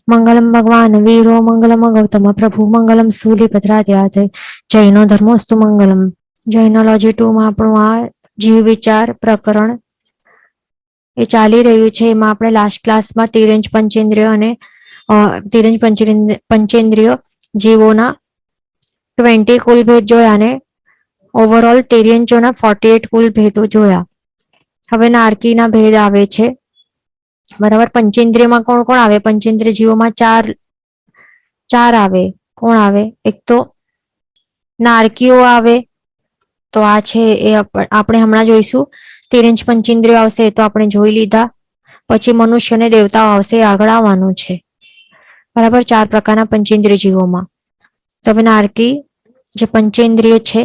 મંગલમ ભગવાન વીરો મંગલમ ગૌતમ પ્રભુ મંગલમ શૂલિભદ્રાદ્યાથ જૈનો ધર્મોસ્તુ મંગલમ. જૈનોલોજી 2 માં આપણું આ જીવ વિચાર પ્રકરણ એ ચાલી રહ્યું છે. એમાં આપણે લાસ્ટ ક્લાસમાં તિર્યંચ પંચેન્દ્રિય અને તિર્યંચ પંચેન્દ્રિય જીવોના 20 કુલ ભેદ જોયા અને ઓવરઓલ તિર્યંચોના 48 કુલ ભેદો જોયા. હવે નારકીના ભેદ આવે છે. બરાબર. પંચેન્દ્રિયમાં કોણ કોણ આવે? પંચેન્દ્રિય જીવોમાં ચાર આવે. કોણ આવે? એક તો નારકીઓ આવે, તો આ છે એ આપણે હમણાં જોઈશું. તિર્યંચ પંચેન્દ્રિયો આવશે તો આપણે જોઈ લીધા. પછી મનુષ્ય અને દેવતાઓ આવશે, આગળ આવવાનું છે. બરાબર. 4 પ્રકારના પંચેન્દ્રિય જીવોમાં. તો હવે નારકી જે પંચેન્દ્રિય છે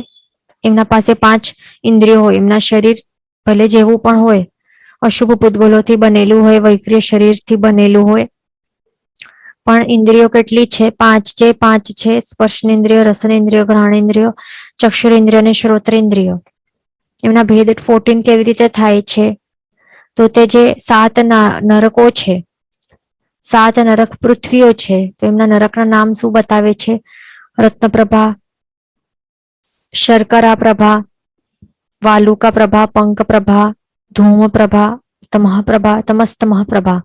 એમના પાસે 5 ઇન્દ્રિયો હોય. એમના શરીર ભલે જેવું પણ હોય, અશુભ પૂતગલોથી બનેલું હોય, વૈક્રિય શરીરથી બનેલું હોય, પણ ઇન્દ્રિયો કેટલી છે? 5 છે. સ્પર્શેન્દ્રિય, રસનેન્દ્રિય, ઘ્રાણેન્દ્રિય, ચક્ષુરેન્દ્રિય અને શ્રોત્રેન્દ્રિય. એમના ભેદ 14 કેવી રીતે થાય છે? તો તે જે 7 નરકો છે, 7 નરક પૃથ્વીઓ છે, તો એમના નરકના નામ શું બતાવે છે? રત્નપ્રભા, શર્કરા પ્રભા, વાલુકા પ્રભા, પંક પ્રભા, ધૂમ પ્રભા, તમઃપ્રભા, તમસ્તમઃ પ્રભા.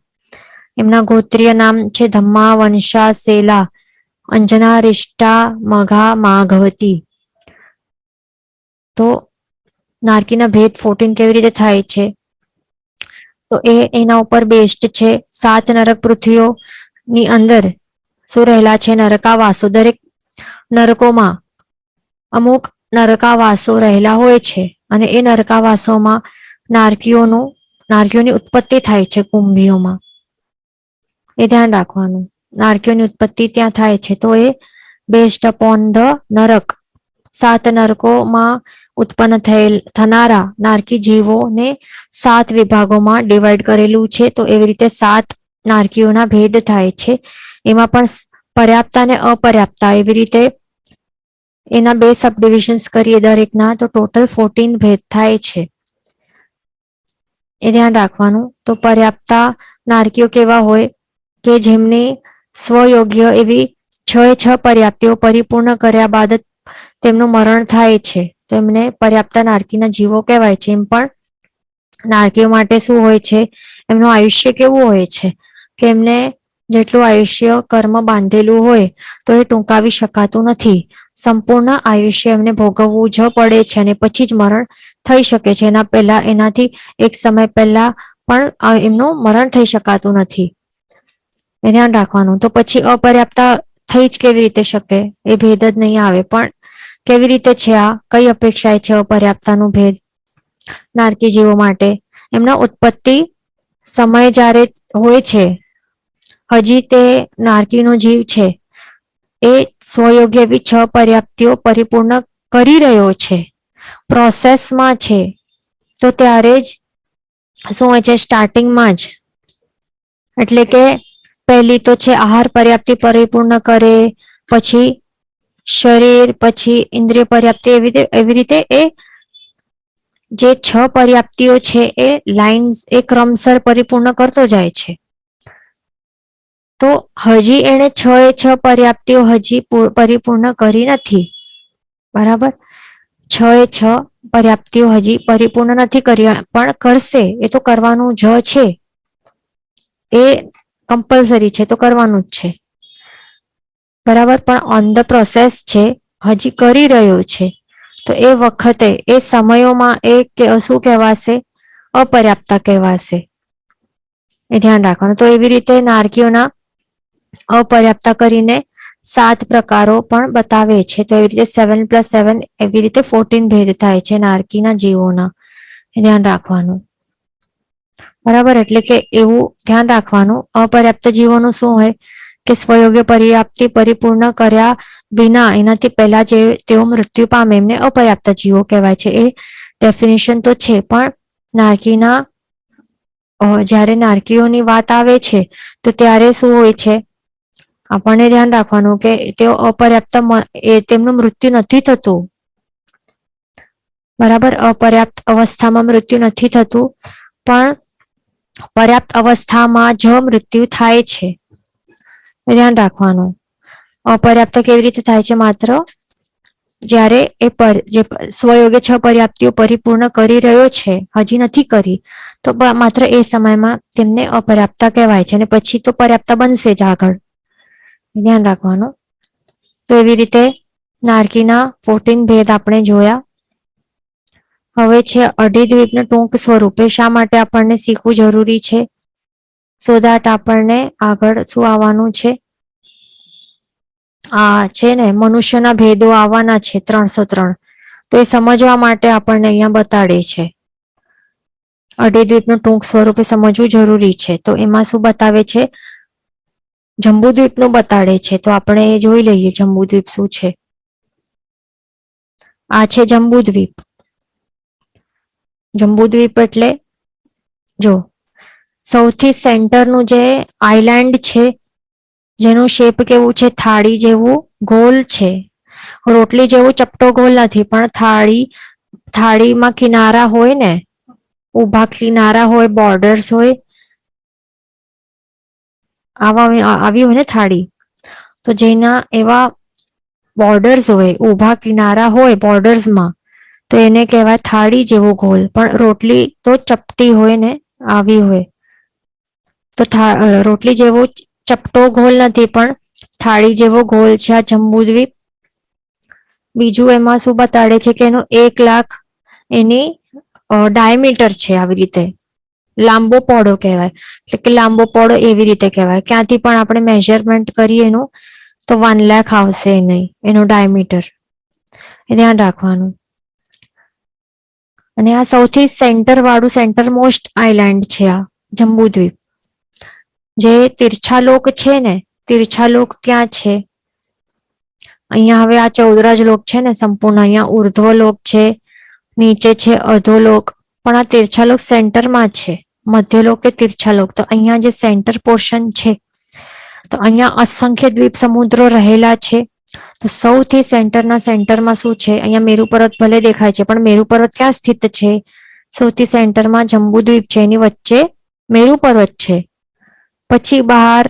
એમના ગોત્રીય નામ છે ધમ્મા, વંશા, સેલા, અંજના, રિષ્ટા, મઘા, માઘવતી. તો નારકીના ભેદ 14 કેવી રીતે થાય છે? તો એના ઉપર બેસ્ટ છે. 7 નરક પૃથ્વીઓની અંદર શું રહેલા છે? નરકાવાસો. દરેક નરકોમાં અમુક નરકાવાસો રહેલા હોય છે અને એ નરકાવાસોમાં નારકીઓની ઉત્પત્તિ થાય છે કુંભીઓમાં. એ ધ્યાન રાખવાનું. નારકીઓની ઉત્પત્તિ ત્યાં થાય છે. તો એ બેસ્ડ અપોન ધ નરક. 7 નરકોમાં ઉત્પન્ન થનારા નારકી જીવોને 7 વિભાગોમાં ડિવાઈડ કરેલું છે. તો એવી રીતે 7 નારકીઓના ભેદ થાય છે. એમાં પણ પર્યાપ્તા અને અપર્યાપ્તા એવી રીતે એના 2 સબ ડિવિઝન્સ કરીએ દરેકના, તો ટોટલ 14 ભેદ થાય છે. એ ધ્યાન રાખવાનું. તો પર્યાપ્તા નારકીઓ કેવા હોય કે જેમની સ્વયોગ્ય એવી 6 પર્યાપ્તિઓ પરિપૂર્ણ કર્યા બાદ તેમનું મરણ થાય છે, તો એમને પર્યાપ્તા નારકીના જીવો કહેવાય છે. એમ પણ નારકીઓ માટે શું હોય છે? એમનું આયુષ્ય કેવું હોય છે કે એમને જેટલું આયુષ્ય કર્મ બાંધેલું હોય તો એ ટૂંકાવી શકાતું નથી. સંપૂર્ણ આયુષ્ય એમને ભોગવવું જ પડે છે અને પછી જ મરણ થઈ શકે છે. એના પહેલા, એનાથી એક સમય પહેલા પણ એમનું મરણ થઈ શકાતું નથી. એ ધ્યાન રાખવાનું. તો પછી અપર્યાપ્તા થઈ જ કેવી રીતે શકે? એ ભેદ જ નહીં આવે. પણ કેવી રીતે છે આ? કઈ અપેક્ષાએ છે અપર્યાપ્તાનું ભેદ નારકી જીવો માટે? એમના ઉત્પત્તિ સમય જ્યારે હોય છે, હજી તે નારકીનો જીવ છે એ સ્વયોગ્ય એવી 6 પર્યાપ્તિઓ પરિપૂર્ણ કરી રહ્યો છે, પ્રોસેસમાં છે, તો ત્યારે જ શું હોય છે? સ્ટાર્ટિંગમાં જ. એટલે કે પહેલી તો છે આહાર પર્યાપ્તિ પરિપૂર્ણ કરે, પછી શરીર, પછી ઇન્દ્રિય પર્યાપ્તિ. એવી રીતે એ જે 6 પર્યાપ્તિઓ છે એ ક્રમસર પરિપૂર્ણ કરતો જાય છે. તો હજી એને 6 પર્યાપ્તિઓ હજી પરિપૂર્ણ કરી નથી. બરાબર. 6 પર્યાપ્તિઓ હજી પરિપૂર્ણ નથી કરી, પણ કરશે. એ તો કરવાનું જ છે. એ કમ્પલસરી છે, તો કરવાનું જ છે. બરાબર. પણ ઓન ધ પ્રોસેસ છે, હજી કરી રહ્યો છે. તો એ વખતે એ સમયોમાં એ શું કહેવાશે? અપર્યાપ્તા કહેવાશે. એ ધ્યાન રાખવાનું. તો એવી રીતે નારકીઓના અપર્યાપ્તા કરીને 7 પ્રકારો પણ બતાવે છે. તો એવી રીતે 7 + 7 એવી રીતે 14 ભેદ થાય છે નારકીના જીવોના. એ ધ્યાન રાખવાનું. બરાબર. એટલે કે એવું ધ્યાન રાખવાનું, અપર્યાપ્ત જીવોનું શું હોય કે સ્વયોગ્ય પર્યાપ્તિ પરિપૂર્ણ કર્યા વિના, એનાથી પહેલા જે તેઓ મૃત્યુ પામે એમને અપર્યાપ્ત જીવો કહેવાય છે. એ ડેફિનેશન તો છે, પણ નારકીના જ્યારે નારકીઓની વાત આવે છે તો ત્યારે શું હોય છે? આપણને ધ્યાન રાખવાનું કે તેઓ અપર્યાપ્ત, તેમનું મૃત્યુ નથી થતું. બરાબર. અપર્યાપ્ત અવસ્થામાં મૃત્યુ નથી થતું, પણ પર્યાપ્ત અવસ્થામાં જ મૃત્યુ થાય છે. ધ્યાન રાખવાનું. અપર્યાપ્ત કેવી રીતે થાય છે? માત્ર જ્યારે એ જે સ્વયોગ્ય 6 પર્યાપ્તિઓ પરિપૂર્ણ કરી રહ્યો છે, હજી નથી કરી, તો માત્ર એ સમયમાં તેમને અપર્યાપ્તા કહેવાય છે અને પછી તો પર્યાપ્તા બનશે જ આગળ. ધ્યાન રાખવાનું. તો એવી રીતે નારકીના 14 ભેદ આપણે જોયા. હવે છે અઢીદ્વીપનું ટૂંક સ્વરૂપ. એ શા માટે આપણને શીખવું જરૂરી છે? સો દેટ આપણને આગળ શું આવવાનું છે? આ છે ને મનુષ્યના ભેદો આવવાના છે 303. તો એ સમજવા માટે આપણને અહીંયા બતાડે છે. અઢીદ્વીપનું ટૂંક સ્વરૂપે સમજવું જરૂરી છે. તો એમાં શું બતાવે છે? જંબુદ્વીપનું બતાડે છે. તો આપણે જોઈ લઈએ જંબુદ્વીપ શું છે. આ છે જંબુદ્વીપ. જંબુદ્વીપ એટલે જો સૌથી સેન્ટરનું જે આઈલેન્ડ છે, જેનું શેપ કેવું છે? થાળી જેવું ગોલ છે. રોટલી જેવું ચપટો ગોલ નથી, પણ થાળીમાં કિનારા હોય ને, ઊભા કિનારા હોય, બોર્ડર્સ હોય, આવી હોય ને થાળી, તો જેના એવા બોર્ડર્સ હોય, ઊભા કિનારા હોય બોર્ડર્સમાં, તો એને કહેવાય થાળી જેવો ગોલ. પણ રોટલી તો ચપટી હોય ને, આવી હોય. તો રોટલી જેવો ચપટો ગોલ નથી, પણ થાળી જેવો ગોલ છે આ જંબુદ્વીપ. બીજું એમાં શું બતાડે છે કે એનું 1 લાખ એની ડાયમીટર છે. આવી રીતે લાંબો પહોળો કહેવાય. એટલે કે લાંબો પહોળો એવી રીતે કહેવાય. ક્યાંથી પણ આપણે મેઝરમેન્ટ કરીએ એનું, તો 1 લાખ આવશે નહીં એનું ડાયમીટર. એ ધ્યાન રાખવાનું. અને આ સૌથી સેન્ટર વાળું સેન્ટર મોસ્ટ આઈલેન્ડ છે આ જંબુદ્વીપ. જે તીર્છાલોક છે ને, તીર્છાલોક ક્યાં છે? અહીંયા હવે આ 14 લોક છે ને સંપૂર્ણ. અહીંયા ઉર્ધ્વલોક છે, નીચે છે અધોલોક, પણ આ તીર્છાલોક સેન્ટરમાં છે. મધ્યલોક કે તીર્છાલોક. તો અહીંયા જે સેન્ટર પોર્શન છે, તો અહીંયા અસંખ્ય દ્વીપ સમુદ્રો રહેલા છે. તો સૌથી સેન્ટરમાં શું છે? અહીંયા મેરુ પર્વત ભલે દેખાય છે, પણ મેરુ પર્વત ક્યાં સ્થિત છે? સૌથી સેન્ટરમાં જંબુદ્વીપ છે. એની વચ્ચે મેરુ પર્વત છે. પછી બહાર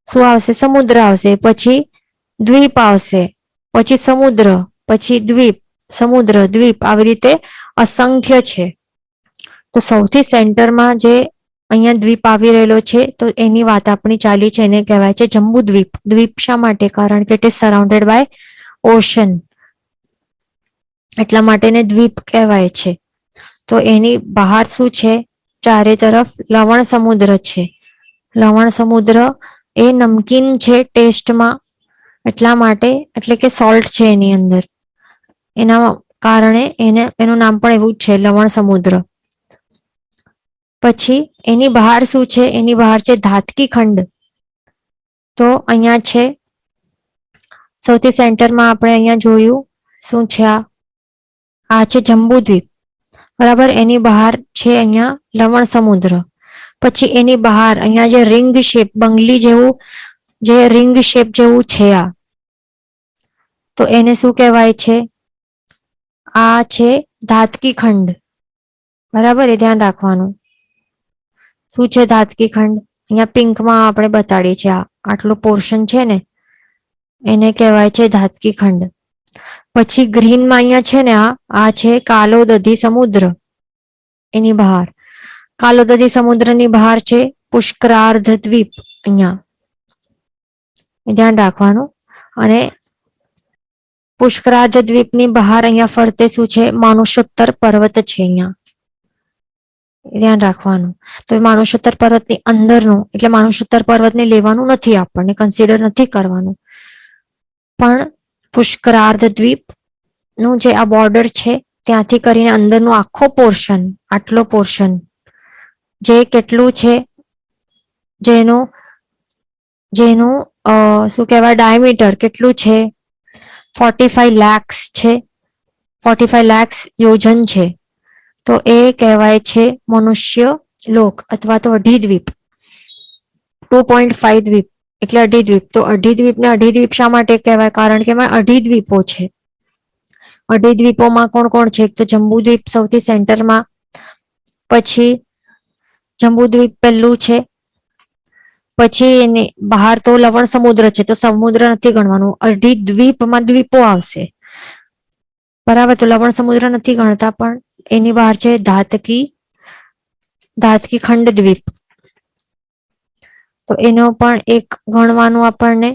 શું આવશે? સમુદ્ર આવશે. પછી દ્વીપ આવશે. પછી સમુદ્ર, પછી દ્વીપ, સમુદ્ર, દ્વીપ, આવી રીતે અસંખ્ય છે. તો સૌથી સેન્ટરમાં જે અહીંયા દ્વીપ આવી રહેલો છે, તો એની વાત આપણી ચાલી છે. એને કહેવાય છે જંબુદ્વીપ. દ્વીપ શા માટે? કારણ કે it is surrounded by ocean, એટલા માટે એને દ્વીપ કહેવાય છે. તો એની બહાર શું છે? ચારે તરફ લવણ સમુદ્ર છે. લવણ સમુદ્ર એ નમકીન છે ટેસ્ટમાં, એટલા માટે, એટલે કે સોલ્ટ છે એની અંદર, એના કારણે એનું નામ પણ એવું જ છે, લવણ સમુદ્ર. પછી એની બહાર શું છે? એની બહાર છે ધાતકી ખંડ. તો અહીંયા છે સૌથી સેન્ટરમાં આપણે અહીંયા જોયું શું છે? આ છે જંબુદ્વીપ, બરાબર. એની બહાર છે અહીંયા લવણ સમુદ્ર. પછી એની બહાર અહીંયા જે રિંગ શેપ, બંગલી જેવું, જે રિંગ શેપ જેવું છે આ, તો એને શું કહેવાય છે? આ છે ધાતકી ખંડ, બરાબર. એ ધ્યાન રાખવાનું. શું છે ધાતકી ખંડ? અહીંયા પિંકમાં આપણે બતાડીએ છીએ. આટલું પોર્શન છે ને, એને કહેવાય છે ધાતકી ખંડ. પછી ગ્રીનમાં અહીંયા છે ને, આ છે કાલોદધી સમુદ્ર. એની બહાર કાલોદધી સમુદ્રની બહાર છે પુષ્કરાર્ધ દ્વીપ. અહીંયા ધ્યાન રાખવાનું. અને પુષ્કરાર્ધ દ્વીપની બહાર અહીંયા ફરતે શું છે? માનુષોત્તર પર્વત છે. અહીંયા ધ્યાન રાખવાનું. તો માનુષોત્તર પર્વતની અંદરનું, એટલે માનુષોત્તર પર્વતને લેવાનું નથી, આપણને કન્સિડર નથી કરવાનું, પણ પુષ્કરાર્ધ દ્વીપ નું જે આ બોર્ડર છે, ત્યાંથી કરીને અંદરનું આખો પોર્શન, આટલો પોર્શન જે કેટલું છે? જેનું શું કહેવાય? ડાયમીટર કેટલું છે? 45 lakhs છે. 45 lakhs યોજન છે. તો એ કહેવાય છે મનુષ્ય લોક અથવા તો અઢીદ્વીપ. 2.5 દ્વીપ એટલે અઢીદ્વીપ. તો અઢીદ્વીપને અઢીદ્વીપ શા માટે કહેવાય? કારણ કે એમાં અઢીદ્વીપો છે. અઢીદ્વીપોમાં કોણ કોણ છે? તો જંબુદ્વીપ સૌથી સેન્ટરમાં, પછી જંબુદ્વીપ પહેલું છે, પછી એની બહાર તો લવણ સમુદ્ર છે, તો સમુદ્ર નથી ગણવાનું. અઢી દ્વીપમાં દ્વીપો આવશે, બરાબર. તો લવણ સમુદ્ર નથી ગણતા, પણ એની બહાર છે ધાતકી ખંડ દ્વીપ, તો એનો પણ એક ગણવાનું આપણને.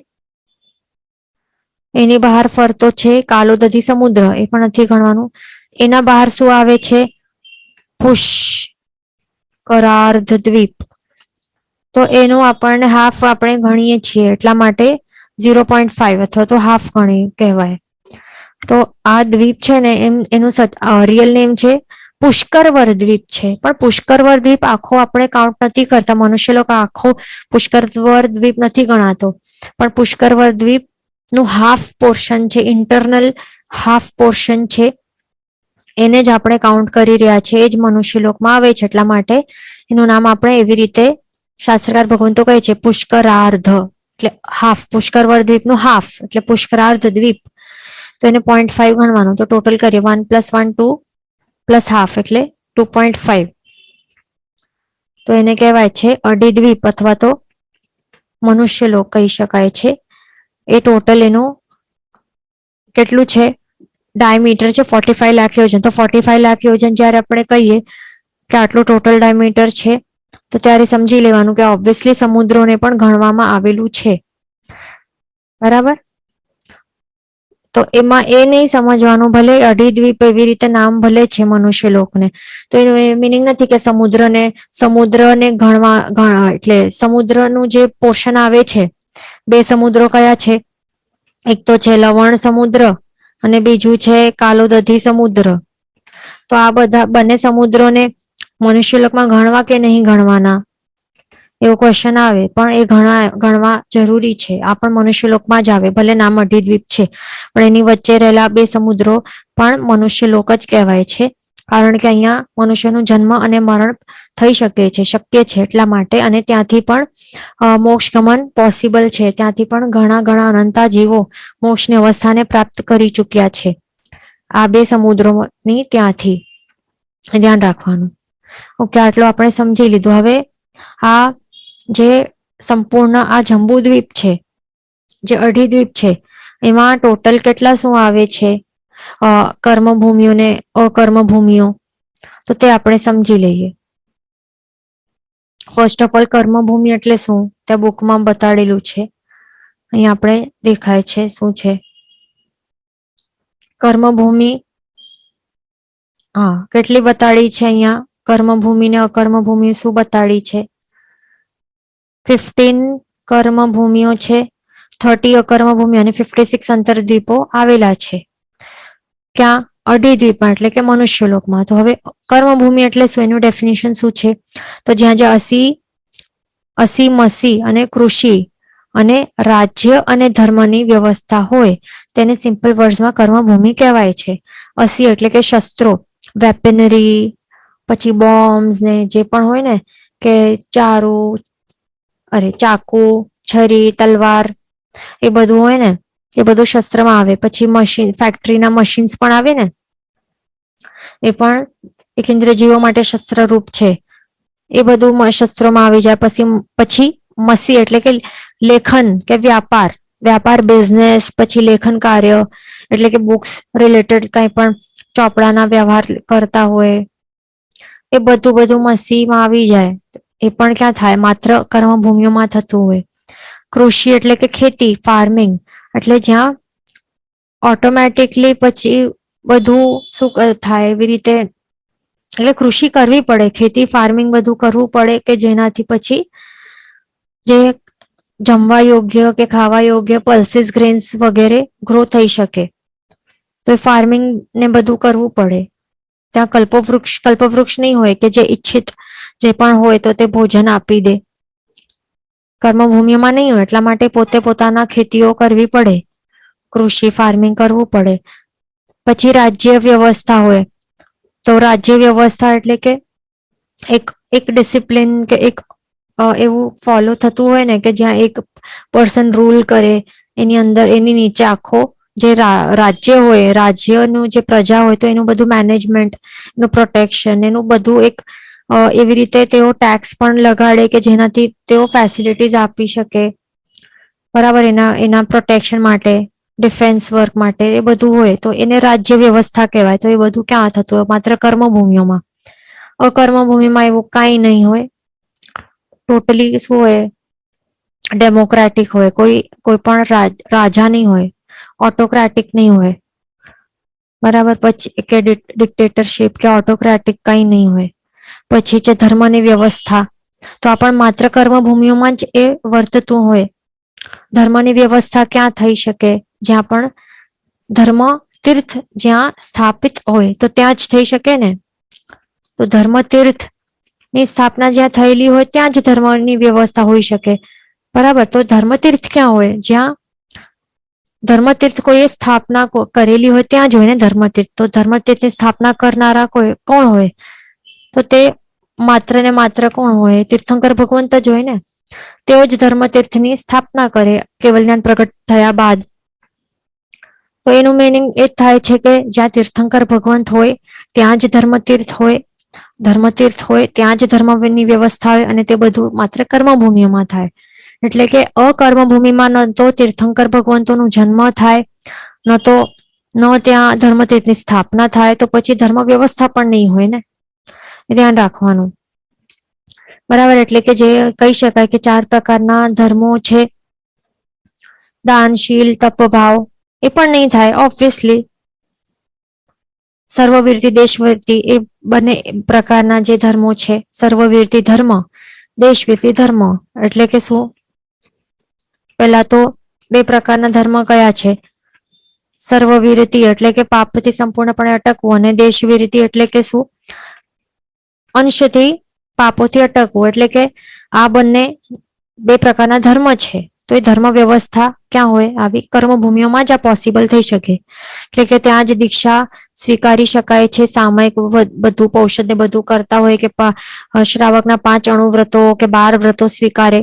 એની બહાર ફરતો છે કાલોદધી સમુદ્ર, એ પણ નથી ગણવાનું. એના બહાર શું આવે છે? પુષ્કરાર્ધ દ્વીપ, તો એનું આપણને હાફ આપણે ગણીએ છીએ, એટલા માટે 0.5 અથવા તો હાફ ગણી કહેવાય. તો આ દ્વીપ છે ને એનું રિયલ નેમ છે પુષ્કરવર દ્વીપ છે. પણ પુષ્કરવર દ્વીપ આખો આપણે કાઉન્ટ નથી કરતા, મનુષ્ય લોકો આખો પુષ્કરવર દ્વીપ નથી ગણાતો, પણ પુષ્કરવર દ્વીપ નું હાફ પોર્શન છે, ઇન્ટરનલ હાફ પોર્શન છે, એને જ આપણે કાઉન્ટ કરી રહ્યા છે. એ જ મનુષ્ય લોકમાં આવે છે, એટલા માટે એનું નામ આપણે એવી રીતે શાસ્ત્રકાર ભગવંતો કહે છે પુષ્કરાર્ધ, એટલે હાફ. પુષ્કરવર દ્વીપનું હાફ એટલે પુષ્કરાર્ધ દ્વીપ. તો એને 0.5 ગણવાનું. તો ટોટલ કરીએ 1 + 1 2 + હાફ એટલે 2.5. તો એને કહેવાય છે અઢી દ્વીપ અથવા તો મનુષ્ય લોક કહી શકાય છે. એ ટોટલ એનું કેટલું છે? ડાયમીટર છે 45 લાખ યોજન. તો 45 લાખ યોજન જ્યારે આપણે કહીએ કે આટલું ટોટલ ડાયમીટર છે, તો ત્યારે સમજી લેવાનું કે ઓબ્વિયસલી સમુદ્રોને પણ ગણવામાં આવેલું છે, બરાબર. તો એમાં એ નહીં સમજવાનું, ભલે અઢી દ્વીપ એવી રીતે નામ ભલે છે મનુષ્ય લોકને, તો એનું એ મિનિંગ નથી કે સમુદ્રને ગણવા એટલે સમુદ્રનું જે પોર્શન આવે છે, બે સમુદ્રો કયા છે? એક તો છે લવણ સમુદ્ર અને બીજું છે કાલોદધી સમુદ્ર. તો આ બધા બંને સમુદ્રોને મનુષ્ય લોકમાં ગણવા કે નહીં ગણવાના, એવો ક્વેશ્ચન આવે. પણ એ ગણવા જરૂરી છે. આ પણ મનુષ્ય લોકમાં જ આવે, ભલે નામ અઢી દ્વીપ છે, પણ એની વચ્ચે રહેલા બે સમુદ્રો પણ મનુષ્ય લોક જ કહેવાય છે, કારણ કે અહીંયા મનુષ્યનું જન્મ અને મરણ થઈ શકે છે, શક્ય છે, એટલા માટે. અને ત્યાંથી પણ મોક્ષ ગમન પોસિબલ છે. ત્યાંથી પણ ઘણા અનંતા જીવો મોક્ષની અવસ્થાને પ્રાપ્ત કરી ચૂક્યા છે, આ બે સમુદ્રોની ત્યાંથી. ધ્યાન રાખવાનું. ઓકે, આટલું આપણે સમજી લીધું. હવે આ જે સંપૂર્ણ આ જંબુદ્વીપ છે, જે અઢી દ્વીપ છે, એમાં ટોટલ કેટલા શું આવે છે કર્મભૂમિઓ ને અકર્મભૂમિઓ, તો તે આપણે સમજી લઈએ. ફર્સ્ટ ઓફ ઓલ કર્મભૂમિ એટલે શું? ત્યાં બુકમાં બતાડેલું છે, અહીંયા આપણે દેખાય છે શું છે કર્મભૂમિ. હા, કેટલી બતાડી છે અહીંયા કર્મભૂમિ ને અકર્મભૂમિ શું બતાડી છે? 15 કર્મભૂમિઓ છે, 30 અકર્મભૂમિ અને 56 અંતરદ્વીપો આવેલા છે. ક્યાં? અઢી દ્વીપમાં, એટલે કે મનુષ્ય લોકમાં. તો હવે કર્મભૂમિ એટલે શું? એનું ડેફિનેશન શું છે? તો જ્યાં અસી મસી અને કૃષિ અને રાજ્ય અને ધર્મની વ્યવસ્થા હોય તેને સિમ્પલ વર્ડ્સમાં કર્મભૂમિ કહેવાય છે. અસી એટલે કે શસ્ત્રો, વેપનરી, પછી બોમ્બ્સ ને જે પણ હોય ને કે ચાકુ, છરી, તલવાર, એ બધું હોય ને, એ બધું શસ્ત્રમાં આવે. પછી મશીન, ફેક્ટરીના મશીન્સ પણ આવે ને, એ પણ એક ઇન્દ્રજીવો માટે શસ્ત્રરૂપ છે. એ બધું શસ્ત્રોમાં આવી જાય. પછી મસી એટલે કે લેખન કે વ્યાપાર બિઝનેસ, પછી લેખન કાર્ય એટલે કે બુક્સ રિલેટેડ કંઈ પણ ચોપડાના વ્યવહાર કરતા હોય, એ બધું મસીમાં આવી જાય. એ પણ ક્યાં થાય? માત્ર કર્મભૂમિઓમાં થતું હોય. કૃષિ એટલે કે ખેતી, ફાર્મિંગ, એટલે જ્યાં ઓટોમેટિકલી પછી બધું શું થાય એવી રીતે, એટલે કૃષિ કરવી પડે, ખેતી ફાર્મિંગ બધું કરવું પડે કે જેનાથી પછી જે જમવા યોગ્ય કે ખાવા યોગ્ય પલ્સીસ ગ્રેન્સ વગેરે ગ્રો થઈ શકે. તો એ ફાર્મિંગ ને બધું કરવું પડે. ત્યાં કલ્પવૃક્ષ નહીં હોય કે જે ઈચ્છિત જે પણ હોય તો તે ભોજન આપી દે. કર્મભૂમિમાં નહીં હોય, એટલા માટે પોતે પોતાના ખેતીઓ કરવી પડે, કૃષિ ફાર્મિંગ કરવું પડે. પછી રાજ્ય વ્યવસ્થા હોય, તો રાજ્ય વ્યવસ્થા એટલે કે એક ડિસિપ્લિન કે એક એવું ફોલો થતું હોય ને કે જ્યાં એક પર્સન રૂલ કરે, એની અંદર એની નીચે આખો જે રાજ્ય હોય, રાજ્યનું જે પ્રજા હોય, તો એનું બધું મેનેજમેન્ટ, એનું પ્રોટેક્શન, એનું બધું એક એવી રીતે તેઓ ટેક્સ પણ લગાડે કે જેનાથી તેઓ ફેસિલિટીઝ આપી શકે, બરાબર, એના પ્રોટેક્શન માટે, ડિફેન્સ વર્ક માટે, એ બધું હોય તો એને રાજ્ય વ્યવસ્થા કહેવાય. તો એ બધું ક્યાં થતું હોય? માત્ર કર્મભૂમિઓમાં. અકર્મભૂમિમાં એવું કાંઈ નહીં હોય. ટોટલી શું હોય? ડેમોક્રેટિક હોય. કોઈ પણ રાજા નહીં હોય, ઓટોક્રેટિક નહીં હોય, બરાબર. પછી કે ડિક્ટેટરશીપ કે ઓટોક્રેટિક કંઈ નહીં હોય. પછી છે ધર્મની વ્યવસ્થા. તો આ પણ માત્ર કર્મભૂમિઓમાં જ એ વર્તતું હોય. ધર્મની વ્યવસ્થા ક્યાં થઈ શકે? જ્યાં પણ ધર્મ તીર્થ જ્યાં સ્થાપિત હોય તો ત્યાં જ થઈ શકે ને. તો ધર્મ તીર્થ ની સ્થાપના જ્યાં થયેલી હોય ત્યાં જ ધર્મની વ્યવસ્થા હોઈ શકે, બરાબર. તો ધર્મતીર્થ ક્યાં હોય? જ્યાં ધર્મતીર્થ કોઈએ સ્થાપના કરેલી હોય ત્યાં જ હોય ને ધર્મતીર્થ. તો ધર્મતીર્થની સ્થાપના કરનારા કોણ હોય? તો તે માત્ર ને માત્ર કોણ હોય? તીર્થંકર ભગવંત જ હોય ને. તેઓ જ ધર્મતીર્થની સ્થાપના કરે કેવલ જ્ઞાન પ્રગટ થયા બાદ. તો એનું મિનિંગ એ થાય છે કે જ્યાં તીર્થંકર ભગવંત હોય ત્યાં જ ધર્મતીર્થ હોય, ધર્મતીર્થ હોય ત્યાં જ ધર્મની વ્યવસ્થા હોય, અને તે બધું માત્ર કર્મભૂમિઓમાં થાય. એટલે કે અકર્મભૂમિમાં ન તો તીર્થંકર ભગવંતોનું જન્મ થાય, ન ત્યાં ધર્મતીર્થની સ્થાપના થાય, તો પછી ધર્મ વ્યવસ્થા પણ નહીં હોય ને. એ ધ્યાન રાખવાનું, બરાબર. એટલે કે જે કહી શકાય કે 4 પ્રકારના ધર્મો છે, દાન, શીલ, તપ, ભાવ, એ પણ નહીં થાય ઓબ્વિયસલી. સર્વવીરતી, દેશવીરતી, એ બંને પ્રકારના જે ધર્મો છે, સર્વવીરતી ધર્મ, દેશવીરતી ધર્મ. એટલે કે શું? પહેલા તો 2 પ્રકારના ધર્મ કયા છે? સર્વવીરતી એટલે કે પાપથી સંપૂર્ણપણે અટકવું, અને દેશવીરતી એટલે કે શું? અંશથી પાપોથી અટકવું. એટલે કે આ બંને 2 પ્રકારના ધર્મ છે. તો એ ધર્મ વ્યવસ્થા ક્યાં હોય? આવી કર્મભૂમિઓમાં જ આ પોસિબલ થઈ શકે. એટલે કે ત્યાં જ દીક્ષા સ્વીકારી શકાય છે. સામયિક બધું પૌષધ ને બધું કરતા હોય કે શ્રાવકના 5 અણુવ્રતો કે 12 વ્રતો સ્વીકારે.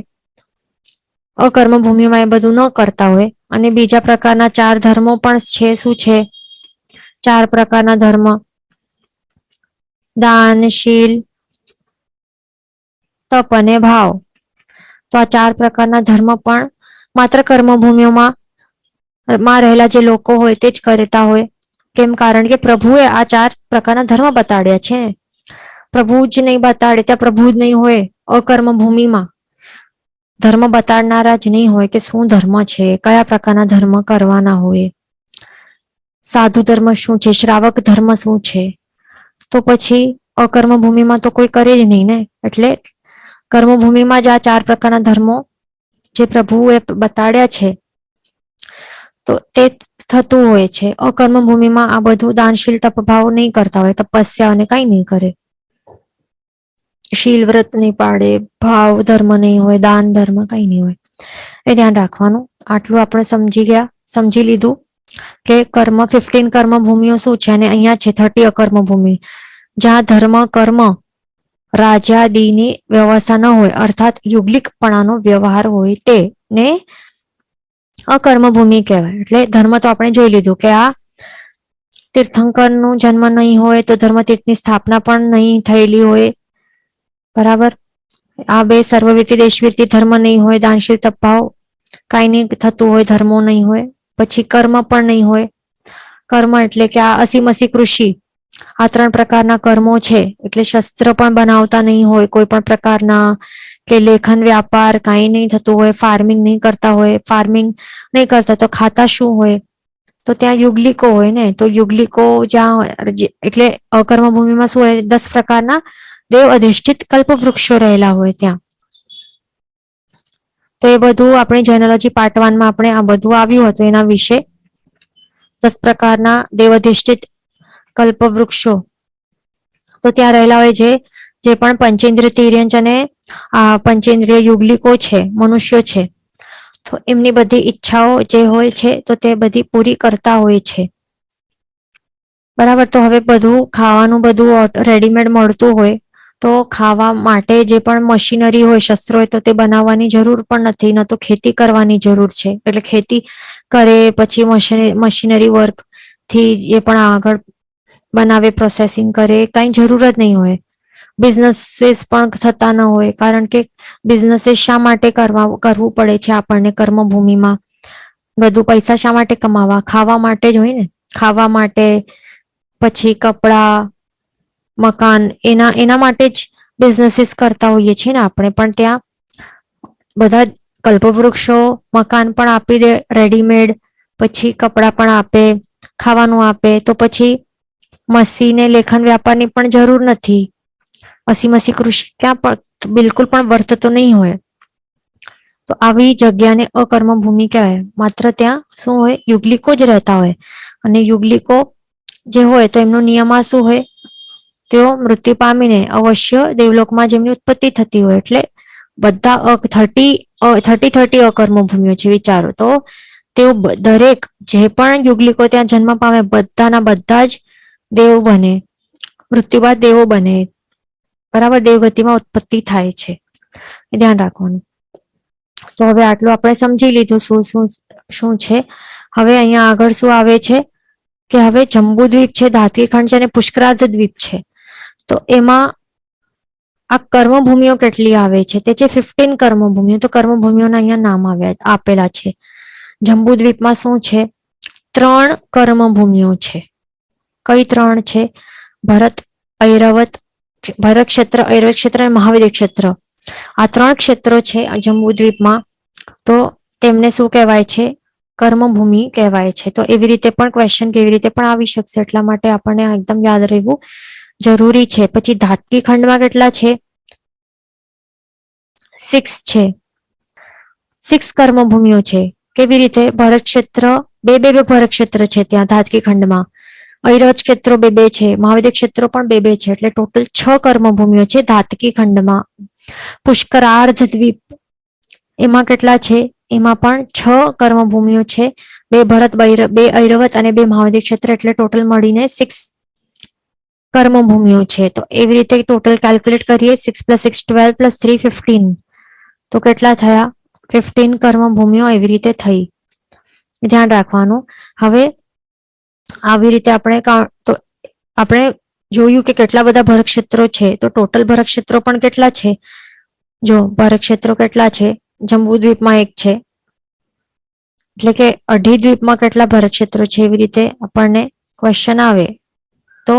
અકર્મભૂમિમાં એ બધું ન કરતા હોય. અને બીજા પ્રકારના 4 ધર્મો પણ છે. શું છે? 4 પ્રકારના ધર્મ: દાન, શીલ, તપ અને ભાવ. તો આ 4 પ્રકારના ધર્મ પણ માત્ર કર્મભૂમિઓમાં રહેલા જે લોકો હોય તે જ કરતા હોય. કેમ? કારણ કે પ્રભુએ આ 4 પ્રકારના ધર્મ બતાડ્યા છે. પ્રભુ જ નહીં બતાડે, ત્યાં પ્રભુ જ નહીં હોય. અકર્મભૂમિમાં ધર્મ બતાડનારા જ નહીં હોય કે શું ધર્મ છે, કયા પ્રકારના ધર્મ કરવાના હોય, સાધુ ધર્મ શું છે, શ્રાવક ધર્મ શું છે. તો પછી અકર્મભૂમિમાં તો કોઈ કરે જ નહીં ને. એટલે કર્મભૂમિમાં જ આ 4 પ્રકારના ધર્મો જે પ્રભુએ બતાડ્યા છે તો તે થતું હોય છે. અકર્મભૂમિમાં આ બધું દાનશીલ તપ ભાવ નહીં કરતા હોય, તપસ્યા અને કંઈ નહીં કરે, શીલ વ્રત નહીં પાડે, ભાવ ધર્મ નહીં હોય, દાન ધર્મ કંઈ નહીં હોય. એ ધ્યાન રાખવાનું. આટલું આપણે સમજી લીધું કે 15 કર્મભૂમિઓ શું છે, અને અહીંયા છે 30 અકર્મભૂમિ, જ્યાં ધર્મ, કર્મ, રાજાદીની વ્યવસ્થા ન હોય, અર્થાત યુગલિકપણાનો વ્યવહાર હોય, તેને અકર્મભૂમિ કહેવાય. એટલે ધર્મ તો આપણે જોઈ લીધું કે આ તીર્થંકરનું જન્મ નહીં હોય તો ધર્મતીર્થની સ્થાપના પણ નહીં થયેલી હોય, બરાબર. આ 2 સર્વવીરતી, દેશવીરતી ધર્મ નહીં હોય, દાનશીલ તપભાવ કાંઈ નહીં થતું હોય, ધર્મો નહીં હોય. પછી કર્મ પણ નહીં હોય. કર્મ એટલે કે આ અસીમસી કૃષિ, આ 3 પ્રકારના કર્મો છે. એટલે શસ્ત્ર પણ બનાવતા નહીં હોય કોઈ પણ પ્રકારના, કે લેખન વ્યાપાર કાંઈ નહીં થતું હોય, ફાર્મિંગ નહીં કરતા હોય. ફાર્મિંગ નહીં કરતા તો ખાતા શું હોય? તો ત્યાં યુગલિકો હોય ને. તો યુગલિકો જ્યાં, એટલે અકર્મભૂમિમાં શું હોય? 10 પ્રકારના દેવ અધિષ્ઠિત કલ્પવૃક્ષો રહેલા હોય ત્યાં. તો એ બધું આપણે જેનોલોજી પાર્ટ 1 માં આપણે આ બધું આવ્યું હતું, એના વિશે 10 પ્રકારના દેવ અધિષ્ઠિત કલ્પવૃક્ષો તો ત્યાં રહેલા હોય. જે પણ પંચેન્દ્રિય તિર્યંચ અને આ પંચેન્દ્રિય યુગલિકો છે, મનુષ્યો છે, તો એમની બધી ઈચ્છાઓ જે હોય છે તો તે બધી પૂરી કરતા હોય છે, બરાબર. તો હવે બધું ખાવાનું બધું રેડીમેડ મળતું હોય, તો ખાવા માટે જે પણ મશીનરી હોય, શસ્ત્રો હોય, તો તે બનાવવાની જરૂર પણ નથી, ન તો ખેતી કરવાની જરૂર છે. એટલે ખેતી કરે પછી મશીનરી વર્ક થી જે પણ આગળ બનાવે, પ્રોસેસિંગ કરે, કઈ જરૂર જ નહીં હોય. બિઝનેસીસ પણ થતા ન હોય, કારણ કે બિઝનેસીસ શા માટે કરવું પડે છે આપણને કર્મભૂમિમાં? બધું પૈસા શા માટે કમાવા? ખાવા માટે જ હોય ને. ખાવા માટે, પછી કપડા, મકાન, એના માટે જ બિઝનેસીસ કરતા હોઈએ છીએ ને આપણે. પણ ત્યાં બધા કલ્પવૃક્ષો મકાન પણ આપી દે રેડીમેડ, પછી કપડાં પણ આપે, ખાવાનું આપે, તો પછી મસીને લેખન વ્યાપારની પણ જરૂર નથી. મસી કૃષિ ક્યાં પણ બિલકુલ પણ વર્તતો નહીં હોય. તો આવી જગ્યાને અકર્મભૂમિ કહેવાય. માત્ર ત્યાં શું હોય? યુગલિકો જ રહેતા હોય. અને યુગલિકો જે હોય તો એમનો નિયમા શું હોય? તેઓ મૃત્યુ પામીને અવશ્ય દેવલોકમાં જેમની ઉત્પત્તિ થતી હોય. એટલે બધા 30 અકર્મભૂમિઓ છે વિચારો તો. તેઓ દરેક જે પણ યુગલિકો ત્યાં જન્મ પામે બધાના બધા જ દેવ બને, મૃત્યુ બાદ દેવો બને. બરાબર, દેવગતિમાં ઉત્પત્તિ થાય છે, એ ધ્યાન રાખવાનું. તો હવે આટલું આપણે સમજી લીધું શું છે. હવે અહીંયા આગળ શું આવે છે કે હવે જંબુદ્વીપ છે, ધાત્રીખંડ છે અને પુષ્કરાર્ધ દ્વીપ છે. તો એમાં આ કર્મભૂમિઓ કેટલી આવે છે? તે છે 15 કર્મભૂમિઓ. તો કર્મભૂમિઓના અહીંયા નામ આપેલા છે. જંબુદ્વીપમાં શું છે? 3 કર્મભૂમિઓ છે. કઈ 3 છે? ભરત ક્ષેત્ર, ઐરવત ક્ષેત્ર અને મહાવેદી ક્ષેત્ર. આ 3 ક્ષેત્રો છે જંબુદ્વીપમાં. તો તેમને શું કહેવાય છે? કર્મભૂમિ કહેવાય છે. તો એવી રીતે પણ ક્વેશ્ચન કેવી રીતે પણ આવી શકશે, એટલા માટે આપણને એકદમ યાદ રહેવું જરૂરી છે. પછી ધાત્રી ખંડમાં કેટલા છે? 6 છે. 6 કર્મભૂમિઓ છે. કેવી રીતે? ભરત ક્ષેત્ર બે ભરત ક્ષેત્ર છે ત્યાં ધાત્રી ખંડમાં. ઐરવત ક્ષેત્રો 2 છે, મહાવેદી ક્ષેત્રો પણ 2 છે. એટલે ટોટલ 6 કર્મભૂમિઓ છે ધાતકી ખંડમાં. પુષ્કરાર્ધ દ્વીપ એમાં કેટલા છે? એમાં પણ 6 કર્મભૂમિઓ છે. 2 ભરત, 2 ઐરવત અને 2 મહાવેદી ક્ષેત્ર. એટલે ટોટલ મળીને 6 કર્મભૂમિઓ છે. તો એવી રીતે ટોટલ કેલ્ક્યુલેટ કરીએ. 6 + 6 12 + 3 15. તો કેટલા થયા? 15 કર્મભૂમિઓ એવી રીતે થઈ. ધ્યાન રાખવાનું. હવે આવી રીતે આપણે જોયું કે કેટલા બધા ભરત ક્ષેત્રો છે. તો ટોટલ ભરત ક્ષેત્રો પણ કેટલા છે? જો ભરત ક્ષેત્રો કેટલા છે? જંબુદ્વીપમાં 1 છે. એટલે કે અઢી દ્વીપમાં કેટલા ભરત ક્ષેત્રો છે? એવી રીતે આપણને ક્વેશ્ચન આવે તો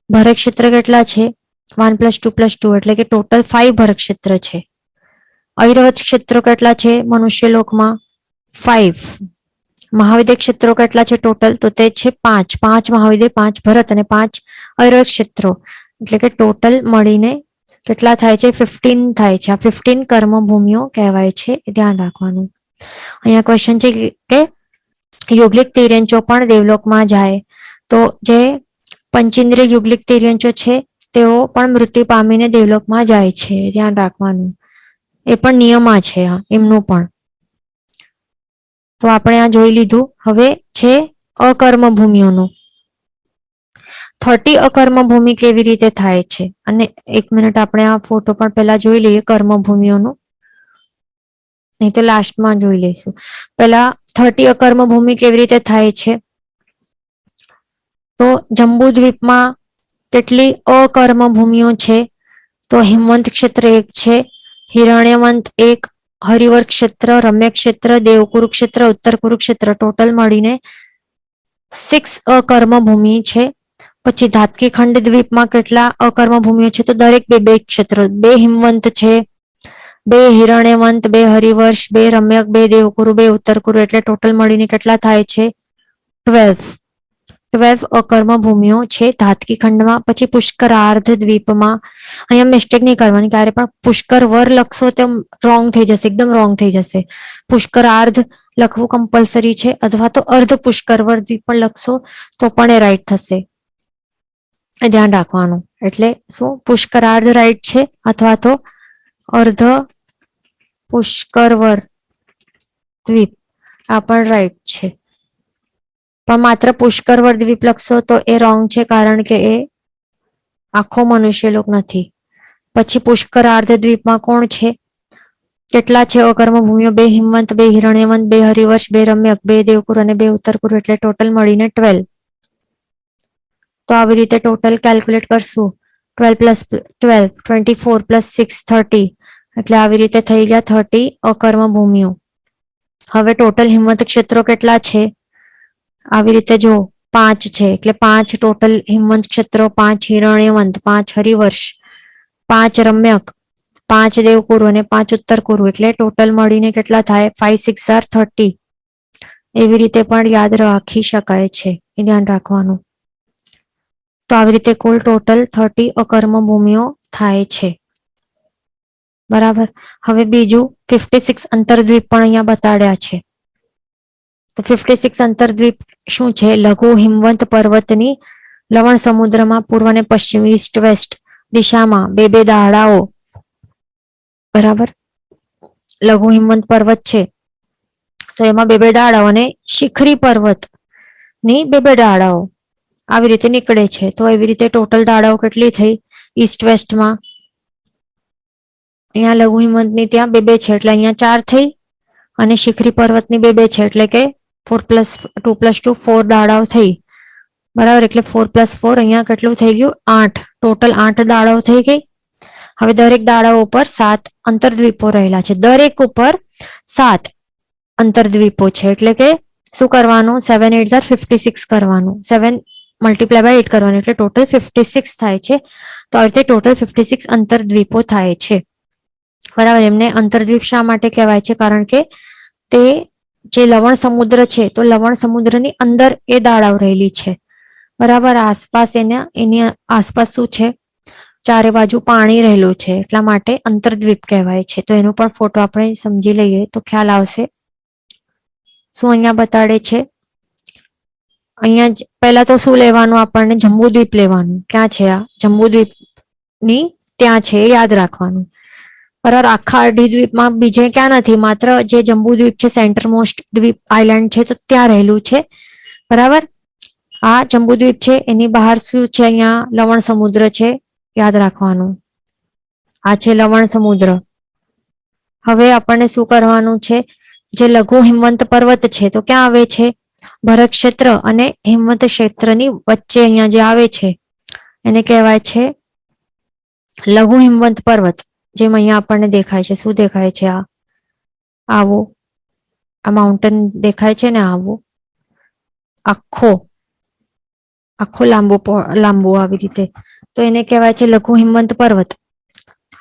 ભરત ક્ષેત્ર કેટલા છે? 1 + 2 + 2 એટલે કે ટોટલ 5 ભરત ક્ષેત્ર છે. ઐરવત ક્ષેત્રો કેટલા છે મનુષ્યલોકમાં? 5. મહાવેદી ક્ષેત્રો કેટલા છે ટોટલ? તો તે છે 5. 5 મહાવેદી, 5 ભરત અને 5 ઐરવત ક્ષેત્રો. એટલે કે ટોટલ મળીને કેટલા થાય છે? 15 થાય છે. આ 15 કર્મભૂમિઓ કહેવાય છે, એ ધ્યાન રાખવાનું. અહીંયા ક્વેશ્ચન છે કે યુગલિક તિર્યંચો પણ દેવલોકમાં જાય. તો જે પંચેન્દ્રિય યુગલિક તિર્યંચો છે તેઓ પણ મૃત્યુ પામીને દેવલોકમાં જાય છે, ધ્યાન રાખવાનું. એ પણ નિયમા છે એમનું પણ. તો આપણે આ જોઈ લીધું. હવે છે અકર્મભૂમિઓનું. 30 અકર્મભૂમિ કેવી રીતે થાય છે? અને 1 મિનિટ આપણે આ ફોટો પણ પહેલા જોઈ લઈએ કર્મભૂમિઓનું. નહીં તો લાસ્ટમાં જોઈ લઈશું. પહેલા 30 અકર્મભૂમિ કેવી રીતે થાય છે? તો જંબુદ્વીપમાં કેટલી અકર્મભૂમિઓ છે? તો હિમવંત ક્ષેત્ર 1 છે, હિરણ્યવંત 1, હરિવર ક્ષેત્ર, રમ્ય ક્ષેત્ર, દેવકુરુ ક્ષેત્ર, ઉત્તર કુરુક્ષેત્ર. ટોટલ મળીને 6 અકર્મભૂમિ છે. પછી ધાતકી ખંડ દ્વીપમાં કેટલા અકર્મભૂમિઓ છે? તો દરેક 2 ક્ષેત્રો. 2 હિમવંત છે, 2 હિરણ્યવંત, 2 હરિવર્ષ, 2 રમ્યક, 2 દેવકુરુ, 2 ઉત્તર કુરુ. એટલે ટોટલ મળીને કેટલા થાય છે? 12 અકર્મભૂમિઓ છે ધાતકી ખંડમાં. પછી પુષ્કરાર્ધ દ્વીપમાં, અહીંયા મિસ્ટેક નહીં કરવાની, ક્યારે પણ પુષ્કર વર લખશો તો રોંગ થઈ જશે, એકદમ રોંગ થઈ જશે. પુષ્કરાર્ધ લખવું કમ્પલસરી છે, અથવા તો અર્ધ પુષ્કરવર દ્વીપ પણ લખશો તો પણ એ રાઈટ થશે, એ ધ્યાન રાખવાનું. એટલે શું? પુષ્કરાર્ધ રાઈટ છે, અથવા તો અર્ધ પુષ્કરવર દ્વીપ આ પણ રાઈટ છે. પણ માત્ર પુષ્કરવર દ્વીપ લખશો તો એ રોંગ છે, કારણ કે એ આખો મનુષ્યલોક નથી. પછી પુષ્કરાર્ધ દ્વીપમાં કોણ છે? કેટલા છે અકર્મભૂમિઓ? 2 હિમવંત, 2 હિરણ્યવંત, 2 હરિવર્ષ, 2 રમ્યક, 2 દેવકુર અને 2 ઉત્તર કુરુ. એટલે ટોટલ મળીને 12. તો આવી રીતે ટોટલ કેલ્ક્યુલેટ કરશું 12 + 12 24 + 6 30 એટલે આવી રીતે થઈ ગયા 30 અકર્મ ભૂમિઓ. હવે ટોટલ હિંમત ક્ષેત્રો કેટલા છે આવી રીતે જો 5 છે એટલે 5 ટોટલ હિંમત ક્ષેત્રો, 5 હિરણ્યવંત, 5 હરિવર્ષ, 5 રમ્યક, 5 દેવકુરુ અને 5 ઉત્તરકુરુ એટલે ટોટલ મળીને કેટલા થાય 5 6 are 30. એવી રીતે પણ યાદ રાખી શકાય છે, એ ધ્યાન રાખવાનું. તો આવી રીતે કુલ ટોટલ 30 અકર્મ ભૂમિઓ થાય છે. બરાબર. હવે બીજું 56 અંતરદ્વીપ પણ અહીંયા બતાડ્યા છે. તો 56 અંતરદ્વીપ શું છે? લઘુ હિમવંત પર્વતની લવણ સમુદ્રમાં પૂર્વ અને પશ્ચિમ ઈસ્ટ વેસ્ટ દિશામાં બે બે દાડાઓ. બરાબર. લઘુ હિમવંત પર્વત છે તો એમાં બે બે દાડાઓ અને શિખરી પર્વત ની બે બે દાડાઓ આવી રીતે નીકળે છે. તો એવી રીતે ટોટલ દાડાઓ કેટલી થઈ ઈસ્ટ વેસ્ટમાં? અહીંયા લઘુ હિમવંતની ત્યાં બે બે છે એટલે અહીંયા 4 થઈ અને શિખરી પર્વતની બે બે છે એટલે કે 4 + 2 + 2 4 દાડાઓ થઈ. બરાબર. એટલે 4 + 4 અહીંયા કેટલું થઈ ગયું 8. ટોટલ 8 દાડાઓ થઈ ગઈ. હવે દરેક દાડાઓ ઉપર 7 અંતરદ્વીપો રહેલા છે. દરેક ઉપર 7 અંતરદ્વીપો છે એટલે કે શું કરવાનું 7 8 are 56 કરવાનું. 7 × 8 કરવાનું એટલે ટોટલ 56 થાય છે. તો આ રીતે ટોટલ 56 અંતરદ્વીપો થાય છે. બરાબર. એમને અંતરદ્વીપ શા માટે કહેવાય છે? કારણ કે તે જે લવણ સમુદ્ર છે તો લવણ સમુદ્રની અંદર એ દાડાઓ રહેલી છે. બરાબર. આસપાસ એની આસપાસ શું છે? ચારે બાજુ પાણી રહેલું છે એટલા માટે અંતરદ્વીપ કહેવાય છે. તો એનો પણ ફોટો આપણે સમજી લઈએ તો ખ્યાલ આવશે. શું અહીંયા બતાડે છે? અહીંયા પહેલા તો શું લેવાનું આપણને? જંબુદ્વીપ લેવાનું. ક્યાં છે આ? જંબુદ્વીપ ની ત્યાં છે, યાદ રાખવાનું. બરાબર. આખા અઢી દ્વીપમાં બીજે ક્યાં નથી, માત્ર જે જંબુદ્વીપ છે સેન્ટર મોસ્ટ દ્વીપ આઇલેન્ડ છે તો ત્યાં રહેલું છે. બરાબર. આ જંબુદ્વીપ છે એની બહાર શું છે? અહીંયા લવણ સમુદ્ર છે, યાદ રાખવાનું. આ છે લવણ સમુદ્ર. હવે આપણને શું કરવાનું છે? જે લઘુ હિમવંત પર્વત છે તો ક્યાં આવે છે? ભરત ક્ષેત્ર અને હિમવંત ક્ષેત્રની વચ્ચે અહીંયા જે આવે છે એને કહેવાય છે લઘુ હિમવંત પર્વત. જેમ અહીંયા આપણને દેખાય છે. શું દેખાય છે? આ આવો આ માઉન્ટેન દેખાય છે ને, આવો આખો આખો લાંબો આવી રીતે. તો એને કહેવાય છે લઘુ હિમવંત પર્વત.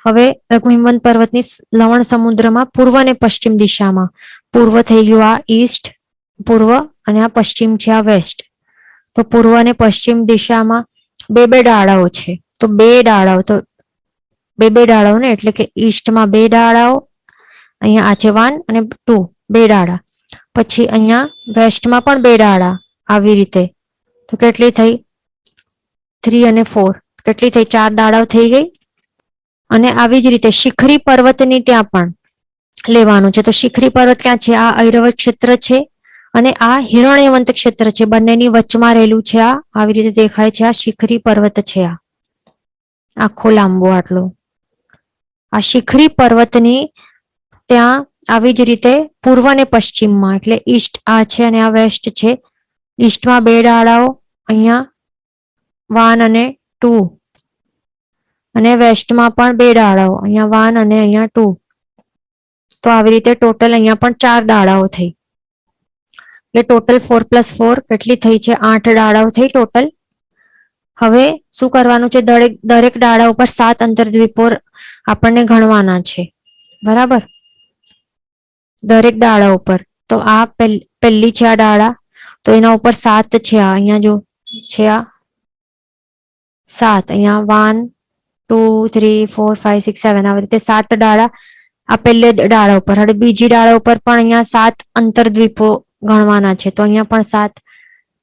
હવે લઘુ હિમવંત પર્વતની લવણ સમુદ્રમાં પૂર્વ અને પશ્ચિમ દિશામાં, પૂર્વ થઈ ગયું આ ઈસ્ટ પૂર્વ અને આ પશ્ચિમ છે આ વેસ્ટ. તો પૂર્વ અને પશ્ચિમ દિશામાં બે બે દાડાઓ છે. તો બે દાડાઓ તો બે બે દાડાઓ ને એટલે કે ઈસ્ટમાં બે દાડાઓ, અહીંયા આ છે 1 અને 2 બે દાડા. પછી અહીંયા વેસ્ટમાં પણ બે દાડા આવી રીતે. તો કેટલી થઈ 3 અને 4 કેટલી થઈ 4 દાડાઓ થઈ ગઈ. અને આવી જ રીતે શિખરી પર્વતની ત્યાં પણ લેવાનું છે. તો શિખરી પર્વત ક્યાં છે? આ ઐરવત ક્ષેત્ર છે અને આ હિરણ્યવંત ક્ષેત્ર છે. બંનેની વચમાં રહેલું છે. આ આવી રીતે દેખાય છે. આ શિખરી પર્વત છે. આ આખો લાંબો આટલો આ શિખરી પર્વતની ત્યાં આવી જ રીતે પૂર્વ અને પશ્ચિમમાં એટલે ઈસ્ટ આ છે અને આ વેસ્ટ છે. ઈસ્ટમાં બે દાડાઓ અહીંયા 1 અને 2 અને વેસ્ટમાં પણ બે દાડાઓ અહીંયા 1 અને અહીંયા 2. તો આવી રીતે ટોટલ અહીંયા પણ 4 દાડાઓ થઈ. એટલે ટોટલ 4 + 4 કેટલી થઈ છે? 8 દાડાઓ થઈ ટોટલ. હવે શું કરવાનું છે? દરેક દાડા ઉપર 7 અંતરદ્વીપો આપણને ગણવાના છે. બરાબર. દરેક દાડા ઉપર. તો આ પહેલી છે આ દાડા, તો એના ઉપર 7 છે. આ અહીંયા જો છે આ 7, અહીંયા 1 2 3 4 5 6 7 આવી રીતે 7 દાડા આ પહેલે દાડા ઉપર. હવે બીજી દાડા ઉપર પણ અહીંયા 7 અંતરદ્વીપો ગણવાના છે. તો અહીંયા પણ 7,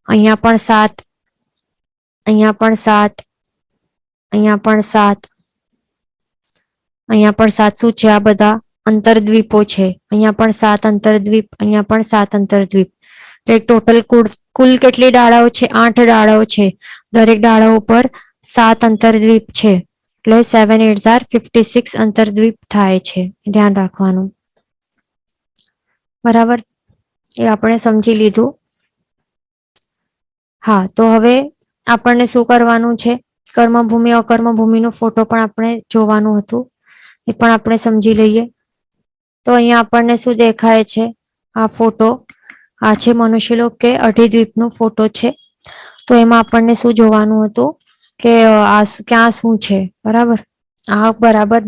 અહીંયા પણ 7, અહીંયા પણ 7, અહીંયા પણ 7, અહીંયા પણ 7. શું છે? આ બધા અંતરદ્વીપો છે. અહીંયા પણ 7 અંતરદ્વીપ, અહીંયા પણ 7 અંતરદ્વીપ. એટલે ટોટલ કુલ કેટલી દાડાઓ છે? 8 દાડાઓ છે. દરેક દાડા ઉપર 7 અંતરદ્વીપ છે. એટલે 7 8 are 56 અંતરદ્વીપ થાય છે. ધ્યાન રાખવાનું. બરાબર. એ આપણે સમજી લીધું. હા, તો હવે આપણને શું કરવાનું છે? કર્મભૂમિ અકર્મભૂમિનો ફોટો પણ આપણે જોવાનું હતું, એ પણ આપણે સમજી લઈએ. તો અહીંયા આપણને શું દેખાય છે? આ ફોટો, આ છે મનુષ્યલોક કે અઢીદ્વીપનો ફોટો છે. તો એમાં આપણને શું જોવાનું હતું કે આ ક્યાં શું છે, બરાબર? આ બરાબર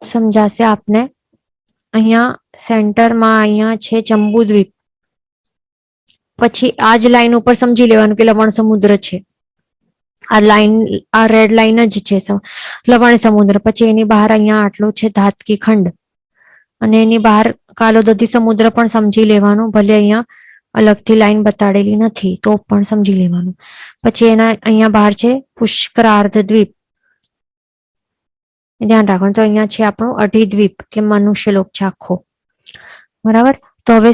સમજાશે આપને. અહીંયા સેન્ટરમાં અહીંયા છે જંબુદ્વીપ. પછી આ જ લાઈન ઉપર સમજી લેવાનું કે લવણ સમુદ્ર છે. આ લાઈન, આ રેડ લાઈન જ છે લવણ સમુદ્ર. પછી એની બહાર અહીંયા આટલું છે ધાતકી ખંડ, અને એની બહાર કાલોદધી સમુદ્ર પણ સમજી લેવાનું, ભલે અહીંયા અલગથી લાઈન બતાડેલી નથી તો પણ સમજી લેવાનું. પછી એના અહીંયા બહાર છે પુષ્કરાર્ધ દ્વીપ, ધ્યાન રાખવાનું. તો અહીંયા છે આપણું અઢીદ્વીપ એટલે મનુષ્યલોક છે આખો, બરાબર. તો હવે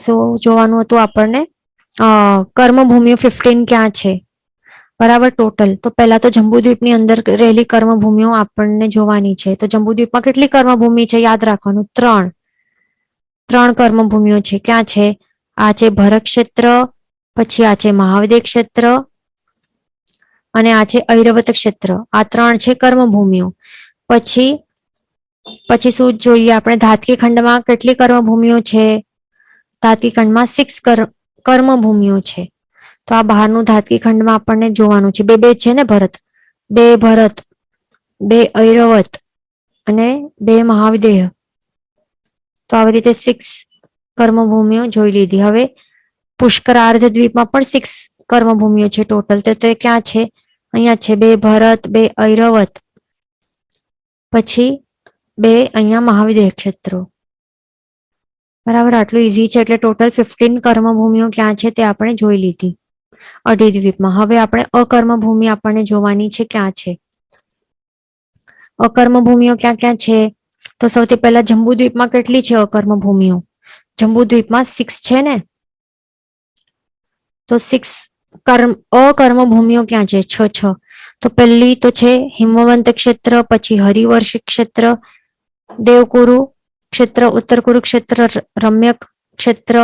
શું જોવાનું હતું આપણને? કર્મભૂમિઓ 15 ક્યાં છે, બરાબર, ટોટલ. તો પહેલા તો જંબુદ્વીપની અંદર રહેલી કર્મભૂમિઓ આપણને જોવાની છે. તો જંબુદ્વીપમાં કેટલી કર્મભૂમિ છે યાદ રાખવાનું? 3 કર્મભૂમિઓ છે. ક્યાં છે? આ છે ભરત ક્ષેત્ર, પછી આ છે મહાવિદ્ય ક્ષેત્ર, અને આ છે ઐરવત ક્ષેત્ર. આ 3 છે કર્મભૂમિઓ. પછી શું જોઈએ આપણે? ધાતકી ખંડમાં કેટલી કર્મભૂમિઓ છે? ધાતકી ખંડમાં 6 કર્મભૂમિઓ છે. તો આ બહારનું ધાતકી ખંડમાં આપણને જોવાનું છે. બે છે ને ભરત, 2 ભરત, 2 ઐરવત અને 2 મહાવિદેહ. તો આવી રીતે 6 કર્મભૂમિઓ જોઈ લીધી. હવે પુષ્કરાર્ધ દ્વીપમાં પણ 6 કર્મભૂમિઓ છે ટોટલ. તો તે ક્યાં છે? અહીંયા છે 2 ભરત, 2 ઐરવત, પછી 2 અહીંયા મહાવિદેહ ક્ષેત્રો, બરાબર. આટલું ઈઝી છે. એટલે ટોટલ 15 કર્મભૂમિઓ ક્યાં છે તે આપણે જોઈ લીધી અઢીદ્વીપમાં. હવે આપણે અકર્મભૂમિ આપણને જોવાની છે, ક્યાં છે અકર્મભૂમિઓ? ક્યાં ક્યાં છે? તો સૌથી પહેલા જંબુદ્વીપમાં કેટલી છે અકર્મભૂમિઓ? જંબુદ્વીપમાં 6 છે ને. તો 6 અકર્મભૂમિઓ ક્યાં છે? 6. તો પહેલી તો છે હિમવંત ક્ષેત્ર, પછી હરિવર્ષ ક્ષેત્ર, દેવકુરુ ક્ષેત્ર, ઉત્તર કુરુ ક્ષેત્ર, રમ્યક ક્ષેત્ર,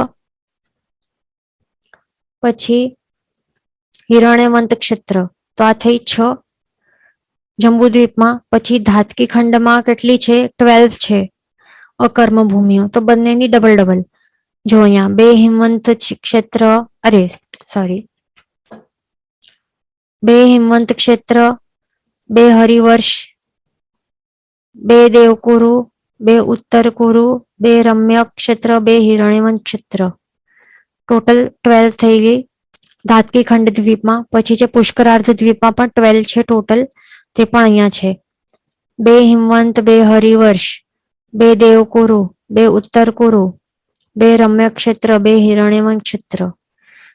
પછી હિરણ્યવંત ક્ષેત્ર. તો આ થઈ 6 જંબુદ્વીપમાં. પછી ધાતકી ખંડમાં કેટલી છે? 12 છે અકર્મભૂમિઓ. તો બંનેની ડબલ ડબલ. જો અહીંયા 2 હિમવંત ક્ષેત્ર, અરે સોરી, 2 હિમવંત ક્ષેત્ર, 2 હરિવર્ષ, 2 દેવકુરુ, 2 ઉત્તર કુરુ, 2 રમ્યક ક્ષેત્ર, 2 હિરણ્યવંત ક્ષેત્ર. ટોટલ 12 થઈ ગઈ ધાતકી ખંડ દ્વીપમાં. પછી છે પુષ્કરાર્ધ દ્વીપમાં પણ 12 છે ટોટલ, તે પણ અહીંયા છે. 2 હિમવંત, 2 હરિવર્ષ, 2 દેવકુરુ, 2 ઉત્તર કુરુ, 2 રમ્યક ક્ષેત્ર, 2 હિરણ્યવંત ક્ષેત્ર.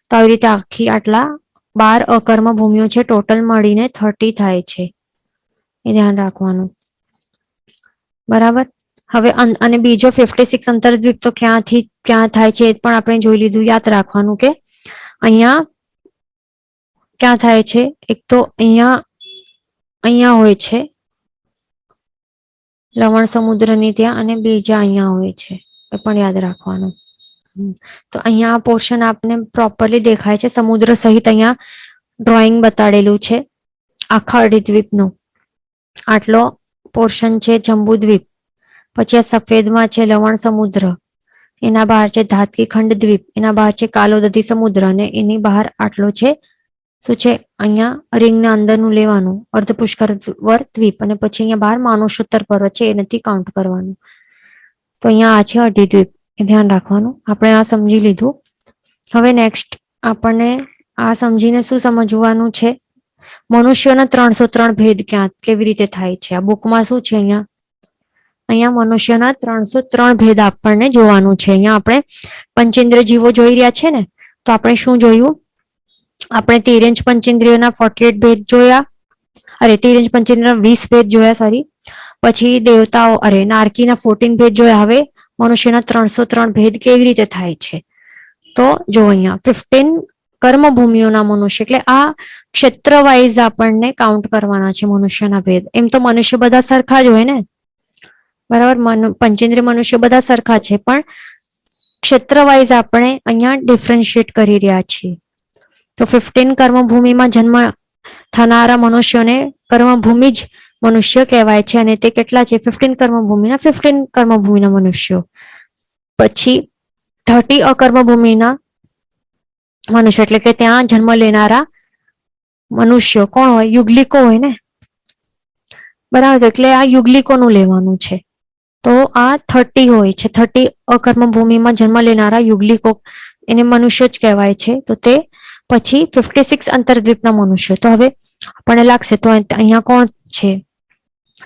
તો આવી રીતે આખી આટલા 12 અકર્મભૂમિઓ છે. ટોટલ મળીને 30 થાય છે, એ ધ્યાન રાખવાનું, બરાબર. હવે અને બીજો 56 અંતરદ્વીપ તો ક્યાંથી ક્યાં થાય છે એ પણ આપણે જોઈ લીધું. યાદ રાખવાનું કે અહીંયા ક્યાં થાય છે? એક તો અહીંયા હોય છે લવણ સમુદ્રની ત્યાં, અને બીજા અહીંયા હોય છે, એ પણ યાદ રાખવાનું. તો અહીંયા આ પોર્શન આપને પ્રોપરલી દેખાય છે. સમુદ્ર સહિત અહીંયા ડ્રોઈંગ બતાડેલું છે આખા અઢીદ્વીપનું. આટલો પોર્શન છે જંબુદ્વીપ. પછી આ સફેદમાં છે લવણ સમુદ્ર, એના બહાર છે ધાતકી ખંડ દ્વીપ, એના બહાર છે કાલોદધી સમુદ્ર, અને એની બહાર આટલો છે શું છે? અહીંયા રિંગના અંદરનું લેવાનું અર્ધપુષ્કર દ્વીપ, અને પછી અહીંયા બહાર માનસોત્તર પર્વત છે, એ નથી કાઉન્ટ કરવાનું. તો અહીંયા આ છે અઢીદ્વીપ, એ ધ્યાન રાખવાનું. આપણે આ સમજી લીધું. હવે નેક્સ્ટ આપણને આ સમજીને શું સમજવાનું છે? મનુષ્યોના 303 ભેદ ક્યાં કેવી રીતે થાય છે? આ બુકમાં શું છે? અહીંયા મનુષ્યના 303 ભેદ આપણને જોવાનું છે. અહીંયા આપણે પંચેન્દ્ર જીવો જોઈ રહ્યા છે ને. તો આપણે શું જોયું? આપણે 13 પંચેન્દ્રિયોના 48 ભેદ જોયા, અરે 13 પંચેન્દ્રિયોના 20 ભેદ જોયા, સોરી. પછી દેવતાઓ, અરે નારકીના 14 ભેદ જોયા. હવે મનુષ્યના 303 ભેદ કેવી રીતે થાય છે? તો જો અહીંયા 15 કર્મભૂમિઓના મનુષ્ય, એટલે આ ક્ષેત્ર વાઇઝ આપણને કાઉન્ટ કરવાના છે મનુષ્યના ભેદ. એમ તો મનુષ્ય બધા સરખા જ હોય ને, બરાબર. પંચેન્દ્રિય મનુષ્ય બધા સરખા છે, પણ ક્ષેત્ર વાઇઝ આપણે અહીંયા ડિફરન્શિએટ કરી રહ્યા છીએ. તો 15 કર્મભૂમિમાં જન્મ થનારા મનુષ્યોને કર્મભૂમિ જ મનુષ્ય કહેવાય છે અને તે કેટલા છે 15 કર્મભૂમિના 15 કર્મભૂમિના મનુષ્યો. પછી 30 અકર્મભૂમિના મનુષ્ય એટલે કે ત્યાં જન્મ લેનારા મનુષ્યો કોણ હોય? યુગલિકો હોય ને, બરાબર. એટલે આ યુગલિકોનું લેવાનું છે. તો આ 30 હોય છે. 30 અકર્મભૂમિમાં જન્મ લેનારા યુગલિકો એને મનુષ્ય જ કહેવાય છે. તો તે પછી 56 અંતર્દ્વીપના મનુષ્યો. તો હવે આપણને લાગશે તો અહીંયા કોણ છે?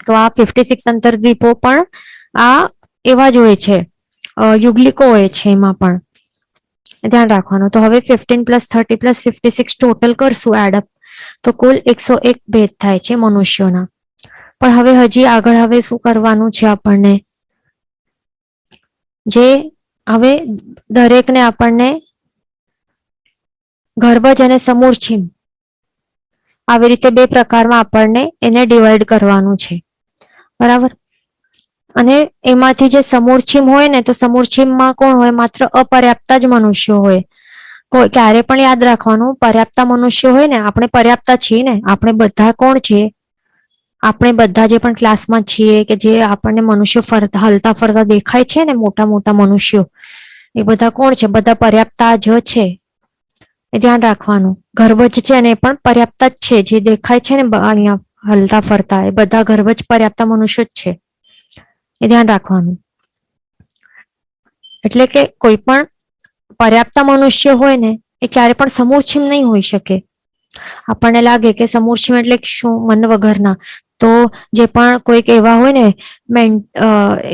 તો આ 56 અંતર્દ્વીપો પણ આ એવા જ હોય છે, યુગલિકો હોય છે એમાં પણ ધ્યાન રાખવાનું. તો હવે 15 + 30 + 56 ટોટલ કરશું એડઅપ તો કુલ 101 ભેદ થાય છે મનુષ્યોના. પણ હવે હજી આગળ હવે શું કરવાનું છે આપણને? જે હવે દરેકને આપણને ગર્ભજ અને સમૂર્છિમ આવી રીતે બે પ્રકારમાં આપણને એને ડિવાઈડ કરવાનું છે, બરાબર. અને એમાંથી જે સમૂર્છિમ હોય ને તો સમૂર્છિમમાં કોણ હોય? માત્ર અપર્યાપ્ત જ મનુષ્યો હોય. કોઈ ક્યારે પણ યાદ રાખવાનું, પર્યાપ્ત મનુષ્યો હોય ને, આપણે પર્યાપ્ત છીએ ને, આપણે બધા કોણ છીએ? આપણે બધા જે પણ ક્લાસમાં છીએ કે જે આપણને મનુષ્યો ફરતા હલતા ફરતા દેખાય છે ને, મોટા મોટા મનુષ્યો, એ બધા કોણ છે? બધા પર્યાપ્ત જ છે. એ ધ્યાન રાખવાનું. ગર્ભજ છે અને એ પણ પર્યાપ્ત જ છે. જે દેખાય છે ને અહીંયા હલતા ફરતા, એ બધા ગર્ભજ પર્યાપ્ત મનુષ્યો જ છે. એ ધ્યાન રાખવાનું. એટલે કે કોઈ પણ પર્યાપ્ત મનુષ્ય હોય ને એ ક્યારે પણ સમૂર્છિમ નહીં હોઈ શકે. આપણને લાગે કે સમૂર્છિમ એટલે શું? મન વગરના. તો જે પણ કોઈક એવા હોય ને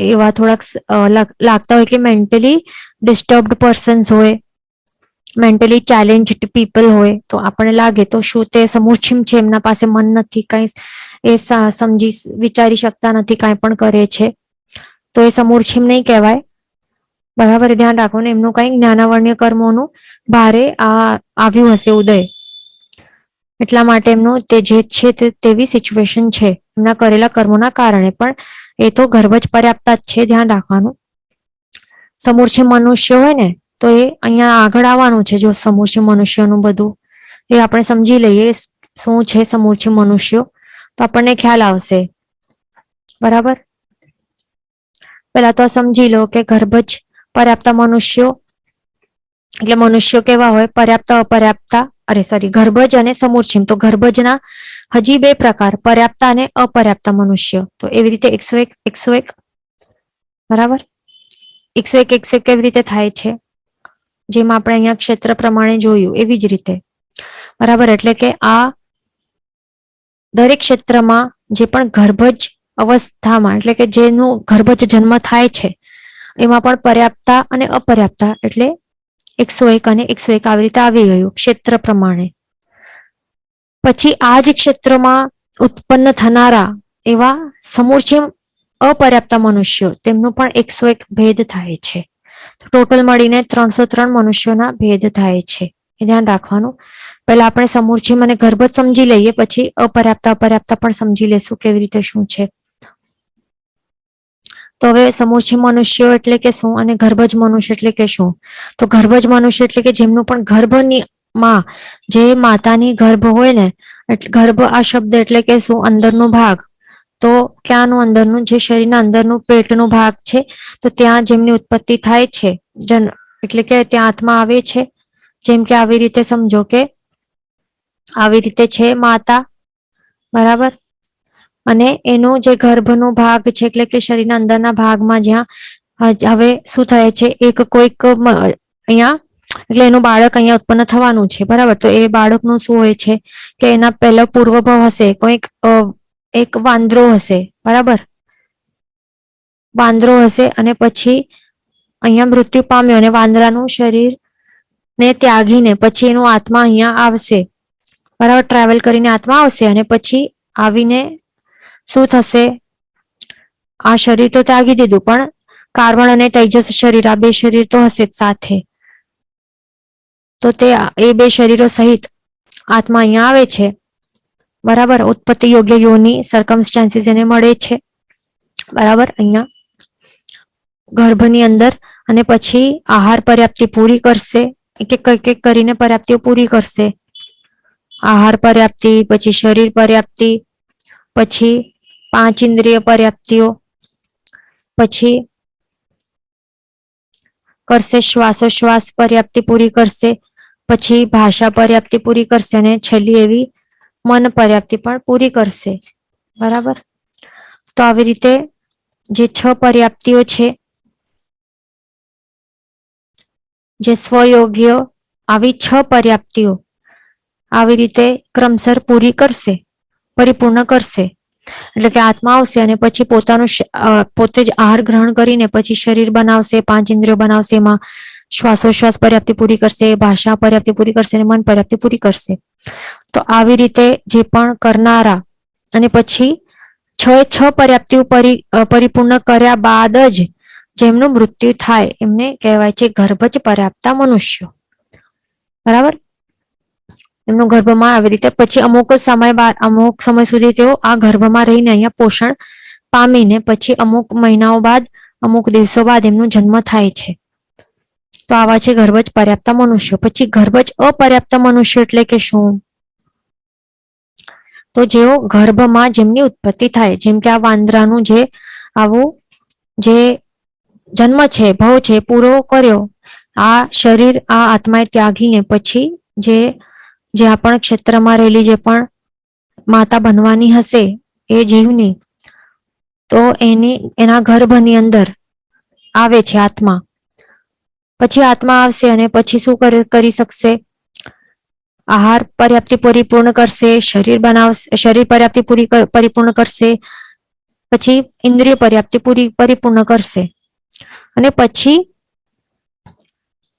એવા થોડાક લાગતા હોય કે મેન્ટલી ડિસ્ટર્બ્ડ પર્સન્સ હોય, મેન્ટલી ચેલેન્જડ પીપલ હોય, તો આપણને લાગે તો શું તે સમૂર્છિમ છે? એમના પાસે મન નથી, કઈ એ સમજી વિચારી શકતા નથી, કાંઈ પણ કરે છે, તો એ સમૂર્છિમ નહીં કહેવાય, બરાબર. ધ્યાન રાખવાનું. એમનું કઈ જ્ઞાનાવર્ણ્ય કર્મોનું ભારે આવ્યું હશે ઉદય, એટલા માટે એમનું તે જે છે તેવી સિચ્યુએશન છે એમના કરેલા કર્મોના કારણે. પણ એ તો ગર્ભજ પર્યાપ્ત જ છે, ધ્યાન રાખવાનું. સમૂર્છિમ મનુષ્ય હોય ને તો એ અહીંયા આગળ આવવાનું છે. જો સમૂર્છિમ મનુષ્યનું બધું એ આપણે સમજી લઈએ શું છે સમૂર્છિમ મનુષ્યો, તો આપણને ખ્યાલ આવશે, બરાબર. પેલા તો સમજી લો કે ગર્ભજ પર્યાપ્ત મનુષ્યો એટલે મનુષ્યો કેવા હોય? પર્યાપ્ત અપર્યાપ્ત, ગર્ભજ અને સમૂર્છિમ. તો ગર્ભજના હજી બે પ્રકાર, પર્યાપ્ત અને અપર્યાપ્ત મનુષ્ય. તો એવી રીતે 101 101, બરાબર. 101 101 કેવી રીતે થાય છે? જેમ આપણે અહીંયા ક્ષેત્ર પ્રમાણે જોયું એવી જ રીતે, બરાબર. એટલે કે આ દરેક ક્ષેત્રમાં જે પણ ગર્ભજ અવસ્થામાં એટલે કે જેનું ગર્ભજ જન્મ થાય છે એમાં પણ પર્યાપ્ત અને અપર્યાપ્ત એટલે 101 અને 101 આવી રીતે આવી ગયું ક્ષેત્ર પ્રમાણે. પછી આ જ ક્ષેત્રમાં ઉત્પન્ન થનારા એવા સમૂર્છિમ અપર્યાપ્ત મનુષ્યો, તેમનું પણ 101 ભેદ થાય છે. ટોટલ મળીને 303 મનુષ્યોના ભેદ થાય છે. એ ધ્યાન રાખવાનું. પહેલા આપણે સમૂર્છિમ અને ગર્ભજ સમજી લઈએ, પછી અપર્યાપ્ત અપર્યાપ્ત પણ સમજી લેશું કેવી રીતે શું છે. તો હવે સમૂર્છિમ મનુષ્યો એટલે કે શું અને ગર્ભજ મનુષ્ય એટલે કે શું? તો ગર્ભજ મનુષ્ય એટલે કે જેમનું પણ ગર્ભની માં, જે માતાની ગર્ભ હોય ને, ગર્ભ આ શબ્દ એટલે કે શું? અંદરનો ભાગ. તો ક્યાંનું અંદરનું? જે શરીરના અંદરનું પેટનો ભાગ છે, તો ત્યાં જેમની ઉત્પત્તિ થાય છે એટલે કે ત્યાં આત્મા આવે છે. જેમ કે આવી રીતે સમજો કે આવી રીતે છે માતા, બરાબર. અને એનો જે ગર્ભનો ભાગ છે એટલે કે શરીરના અંદરના ભાગમાં જ્યાં હવે શું થાય છે? એક કોઈક અહીંયા એટલે એનું બાળક અહીંયા ઉત્પન્ન થવાનું છે, બરાબર. તો એ બાળકનું શું હોય છે કે એના પહેલા પૂર્વભાવ હશે, કોઈક એક વાંદરો હશે, બરાબર. વાંદરો હશે અને પછી અહીંયા મૃત્યુ પામ્યો અને વાંદરાનું શરીર ને ત્યાગીને પછી એનો આત્મા અહીંયા આવશે, બરાબર. ટ્રાવેલ કરીને આત્મા આવશે અને પછી આવીને શું થશે? આ શરીર તો ત્યાગી દીધું, પણ કાર્બન અને તેજસ શરીર, આ બે શરીર તો હશે જ સાથે. તો તે એ બે શરીરો સહિત આત્મા અહીંયા આવે છે, બરાબર. ઉત્પત્તિ યોગ્ય યોની સર્કમસ્ટાન્સીસ એને મળે છે, બરાબર. અહીંયા ગર્ભની અંદર અને પછી આહાર પર્યાપ્તિ પૂરી કરશે, એક એક કરીને પર્યાપ્તિઓ પૂરી કરશે. આહાર પર્યાપ્તિ, પછી શરીર પર્યાપ્તિ, પછી 5 ઇન્દ્રિય પર્યાપ્તિઓ, પછી કરશે શ્વાસોશ્વાસ પર્યાપ્તિ પૂરી કરશે, પછી ભાષા પર્યાપ્તિ પૂરી કરશે અને છેલ્લી એવી મન પર્યાપ્તિ પણ પૂરી કરશે. બરાબર. તો આવી રીતે જે 6 પર્યાપ્તિઓ છે, જે સ્વયોગ્ય આવી 6 પર્યાપ્તિઓ આવી રીતે ક્રમશર પૂરી કરશે, પરિપૂર્ણ કરશે. એટલે કે આત્મા આવશે અને પછી પોતાનું પોતે જ આહાર ગ્રહણ કરીને પછી શરીર બનાવશે, 5 ઇન્દ્રિયો બનાવશે, એમાં શ્વાસોશ્વાસ પર્યાપ્તિ પૂરી કરશે, ભાષા પર્યાપ્તિ પૂરી કરશે અને મન પર્યાપ્તિ પૂરી કરશે. તો આવી રીતે જે પણ કરનારા અને પછી 6 પર્યાપ્તિઓ પરિપૂર્ણ કર્યા બાદ જ જેમનું મૃત્યુ થાય એમને કહેવાય છે ગર્ભજ પર્યાપ્તા મનુષ્યો. બરાબર. એમનું ગર્ભમાં આવી રીતે પછી અમુક સમય સુધી તેઓ આ ગર્ભમાં રહીને અહીંયા પોષણ પામીને પછી અમુક મહિનાઓ બાદ, અમુક દિવસો બાદ એમનો જન્મ થાય છે. તો આવા છે ગર્ભજ પર્યાપ્તા મનુષ્યો. પછી ગર્ભજ અપર્યાપ્ત મનુષ્યો એટલે કે શું? તો જેઓ ગર્ભમાં જેમની ઉત્પત્તિ થાય, જેમ કે આ વાંદરાનું જે આવું જે જન્મ છે, ભવ છે, પૂરો કર્યો, આ શરીર આ આત્માએ ત્યાગીને પછી જ્યાં પણ ક્ષેત્રમાં રહેલી જે પણ માતા બનવાની હશે એ જીવની, તો એના ગર્ભની અંદર આવે છે આત્મા. પછી આત્મા આવશે અને પછી શું કરી શકશે? આહાર પર્યાપ્તિ પરિપૂર્ણ કરશે, શરીર પર્યાપ્તિ પરિપૂર્ણ કરશે, પછી ઇન્દ્રિય પર્યાપ્તિ પરિપૂર્ણ કરશે અને